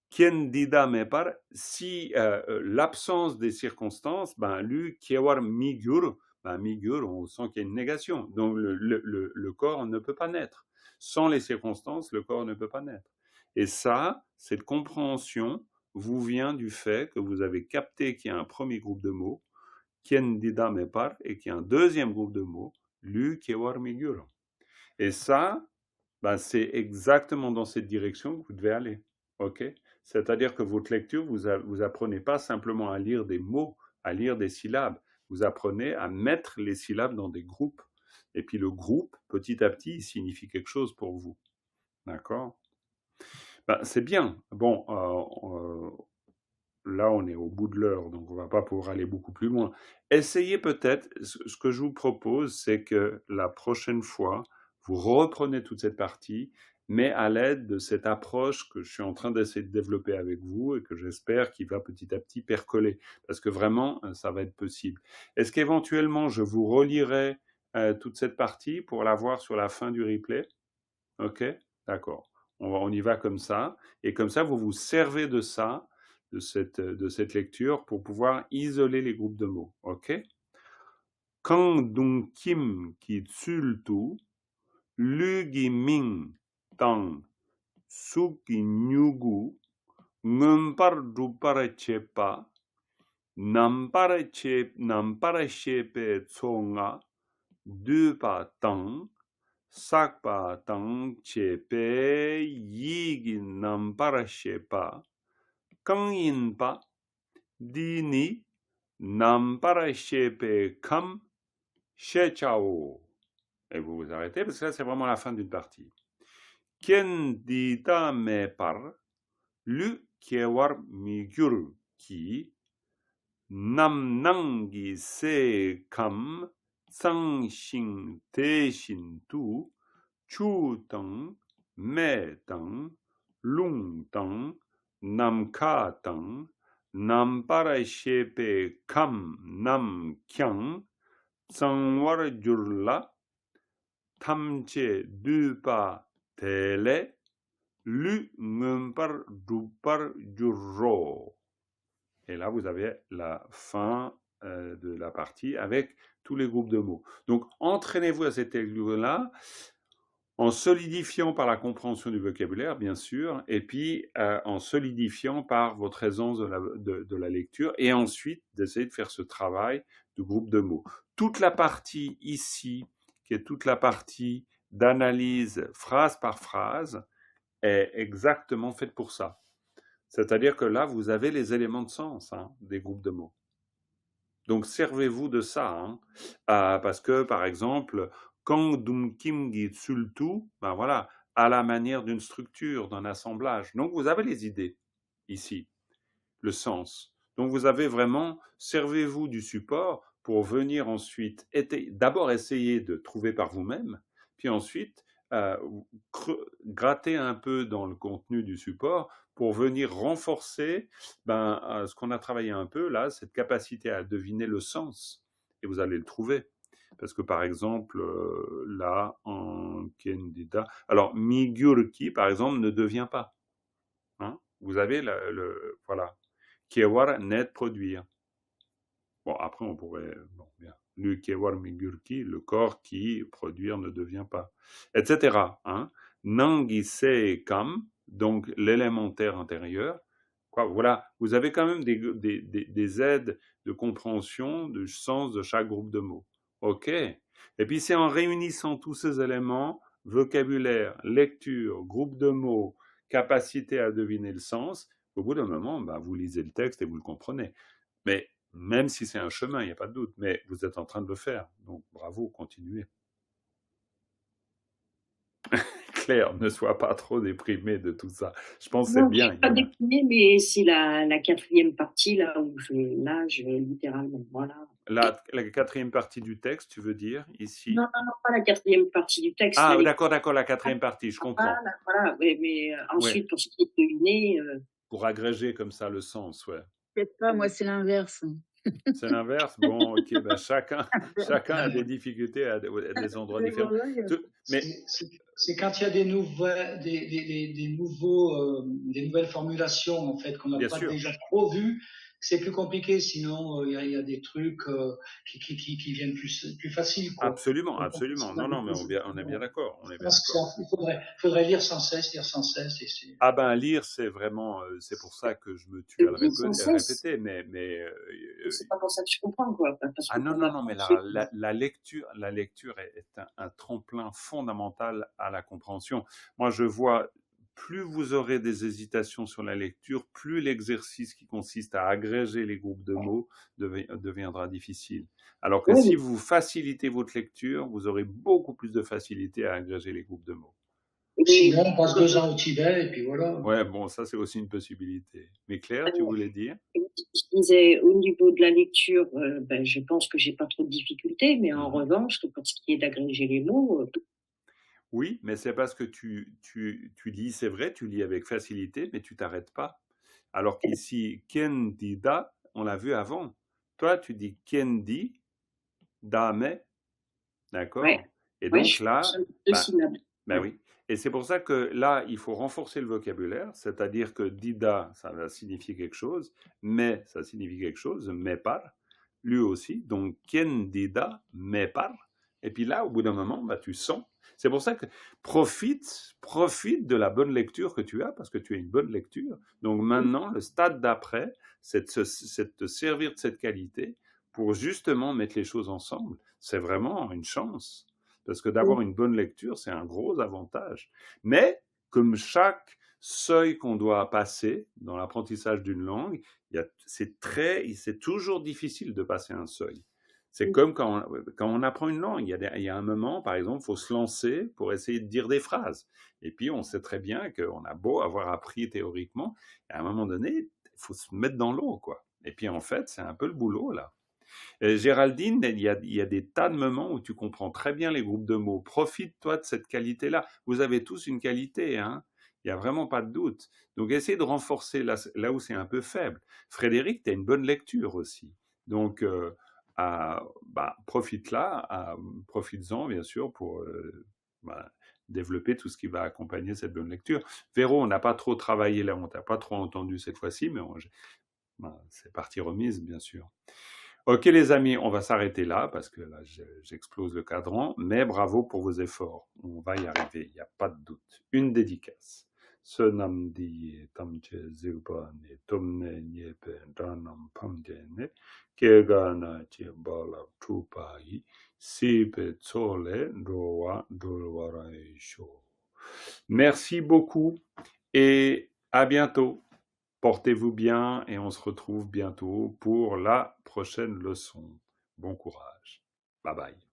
S1: quien dida me par, si l'absence des circonstances, ben, lui, kiewar migur, ben, migur, on sent qu'il y a une négation. Donc le corps ne peut pas naître. Sans les circonstances, le corps ne peut pas naître. Et ça, cette compréhension vous vient du fait que vous avez capté qu'il y a un premier groupe de mots, quien dida me par, et qu'il y a un deuxième groupe de mots, lui, kiewar migur. Et ça, ben, c'est exactement dans cette direction que vous devez aller. Ok? C'est-à-dire que votre lecture, vous apprenez pas simplement à lire des mots, à lire des syllabes. Vous apprenez à mettre les syllabes dans des groupes. Et puis le groupe, petit à petit, il signifie quelque chose pour vous. D'accord? Ben, c'est bien. Bon, là, on est au bout de l'heure, donc on va pas pouvoir aller beaucoup plus loin. Essayez peut-être, ce que je vous propose, c'est que la prochaine fois, vous reprenez toute cette partie, mais à l'aide de cette approche que je suis en train d'essayer de développer avec vous et que j'espère qu'il va petit à petit percoler, parce que vraiment, ça va être possible. Est-ce qu'éventuellement, je vous relirai toute cette partie pour la voir sur la fin du replay? Ok? D'accord. On y va comme ça, et comme ça, vous vous servez de ça, de cette lecture pour pouvoir isoler les groupes de mots. Ok? Quand dung kim ki tsultu, lu gi ming tang su ki nyugu, ngumpar dupara chepa, nampara chepe tsonga, dupa tang, sakpa tang chepe yigi nampara shepa, kangin pa dini nampara shepe kam shechao. Et vous vous arrêtez parce que là c'est vraiment la fin d'une partie. Kien dita me par lu kiewar migur ki nam nangi se kam sang shin te shin tu chu tang me tang lung tang nam ka tang nam para shepe kam nam kyang tsang war jurla tamche dupa tele lu ngumpar dupar jurro. Et là, vous avez la fin de la partie avec tous les groupes de mots. Donc, entraînez-vous à cette lecture-là en solidifiant par la compréhension du vocabulaire, bien sûr, et puis en solidifiant par votre aisance de la lecture, et ensuite d'essayer de faire ce travail de groupe de mots. Toute la partie ici, qui est toute la partie d'analyse phrase par phrase, est exactement faite pour ça. C'est-à-dire que là, vous avez les éléments de sens des groupes de mots. Donc, servez-vous de ça. Parce que, par exemple, quand dum kim gi tsultu, ben voilà, à la manière d'une structure, d'un assemblage. Donc, vous avez les idées ici, le sens. Donc, vous avez vraiment, servez-vous du support pour venir ensuite, d'abord essayer de trouver par vous-même, puis ensuite, gratter un peu dans le contenu du support pour venir renforcer ce qu'on a travaillé un peu là, cette capacité à deviner le sens. Et vous allez le trouver. Parce que par exemple, là, en Kendida, alors Migurki, par exemple, ne devient pas. Vous avez voilà. Kiewar, net, produire. Bon, après, on pourrait, bon, bien. Le kiewar migurki, le corps qui produire ne devient pas, etc. Nangi se kam, donc l'élémentaire intérieur. Voilà, vous avez quand même des aides de compréhension du sens de chaque groupe de mots. Ok. Et puis c'est en réunissant tous ces éléments, vocabulaire, lecture, groupe de mots, capacité à deviner le sens, au bout d'un moment, vous lisez le texte et vous le comprenez. Mais même si c'est un chemin, il n'y a pas de doute, mais vous êtes en train de le faire. Donc bravo, continuez. Claire, ne sois pas trop déprimée de tout ça. Je pense que c'est
S4: Non, je
S1: bien.
S4: suis pas déprimée, mais c'est la quatrième partie là où je nage littéralement. Voilà.
S1: La quatrième partie du texte, tu veux dire, ici?
S4: Non, pas la quatrième partie du texte.
S1: Ah,
S4: la
S1: d'accord, la quatrième partie, je comprends.
S4: Voilà, mais ensuite,
S1: Ouais.
S4: pour ce qui est deviné...
S1: Pour agréger comme ça le sens, ouais.
S5: Peut-être pas, moi c'est l'inverse.
S1: C'est l'inverse? Bon, ok, ben chacun a des difficultés à des endroits différents. Mais
S3: c'est quand il y a des nouvelles formulations en fait qu'on n'a pas déjà trop vues, c'est plus compliqué. Sinon, il y a des trucs qui viennent plus faciles. Quoi.
S1: Absolument. Non, mais on est bien d'accord.
S3: Il faudrait lire sans cesse.
S1: Ah ben, lire, c'est vraiment, c'est pour ça que je me tue à le répéter, mais
S4: c'est pas pour ça que je comprends, quoi. Parce que
S1: non, mais la lecture est un tremplin fondamental à la compréhension. Moi, je vois, plus vous aurez des hésitations sur la lecture, plus l'exercice qui consiste à agréger les groupes de mots deviendra difficile. Alors que si vous facilitez votre lecture, vous aurez beaucoup plus de facilité à agréger les groupes de mots.
S3: Sinon, on passe 2 ans au Tibet et puis voilà.
S1: Ouais, bon, ça c'est aussi une possibilité. Mais Claire, tu voulais dire?
S4: Je disais, au niveau de la lecture, je pense que j'ai pas trop de difficultés, mais en revanche, pour ce qui est d'agréger les mots...
S1: Oui, mais c'est parce que tu lis, c'est vrai, tu lis avec facilité, mais tu t'arrêtes pas. Alors qu'ici, Kendida, on l'a vu avant. Toi, tu dis Kendi, Dame, d'accord?
S4: Ouais.
S1: Et donc
S4: je
S1: là,
S4: syllabes.
S1: Oui. Et c'est pour ça que là, il faut renforcer le vocabulaire, c'est-à-dire que Dida, ça va signifier quelque chose, mais ça signifie quelque chose, mais par, lui aussi. Donc, Kendida, mais par. Et puis là, au bout d'un moment, tu sens. C'est pour ça que profite de la bonne lecture que tu as, parce que tu as une bonne lecture. Donc maintenant, le stade d'après, c'est de te servir de cette qualité pour justement mettre les choses ensemble. C'est vraiment une chance. Parce que d'avoir une bonne lecture, c'est un gros avantage. Mais, comme chaque seuil qu'on doit passer dans l'apprentissage d'une langue, c'est toujours difficile de passer un seuil. C'est comme quand on apprend une langue. Il y a un moment, par exemple, il faut se lancer pour essayer de dire des phrases. Et puis, on sait très bien qu'on a beau avoir appris théoriquement, à un moment donné, il faut se mettre dans l'eau, quoi. Et puis, en fait, c'est un peu le boulot, là. Géraldine, il y a des tas de moments où tu comprends très bien les groupes de mots. Profite-toi de cette qualité-là. Vous avez tous une qualité, hein. Il n'y a vraiment pas de doute. Donc, essaie de renforcer là où c'est un peu faible. Frédéric, tu as une bonne lecture aussi. Donc, profites-en, bien sûr, pour développer tout ce qui va accompagner cette bonne lecture. Véro, on n'a pas trop travaillé là, on t'a pas trop entendu cette fois-ci, mais c'est partie remise, bien sûr. Ok les amis, on va s'arrêter là parce que là j'explose le cadran, mais bravo pour vos efforts, on va y arriver, il n'y a pas de doute. Une dédicace. Sonamdi tamche zilbane tomne nyepe danam pamdene kegana che bala tupai sipe tsole dowa dolwara sho. Merci beaucoup et à bientôt. Portez-vous bien et on se retrouve bientôt pour la prochaine leçon. Bon courage. Bye bye.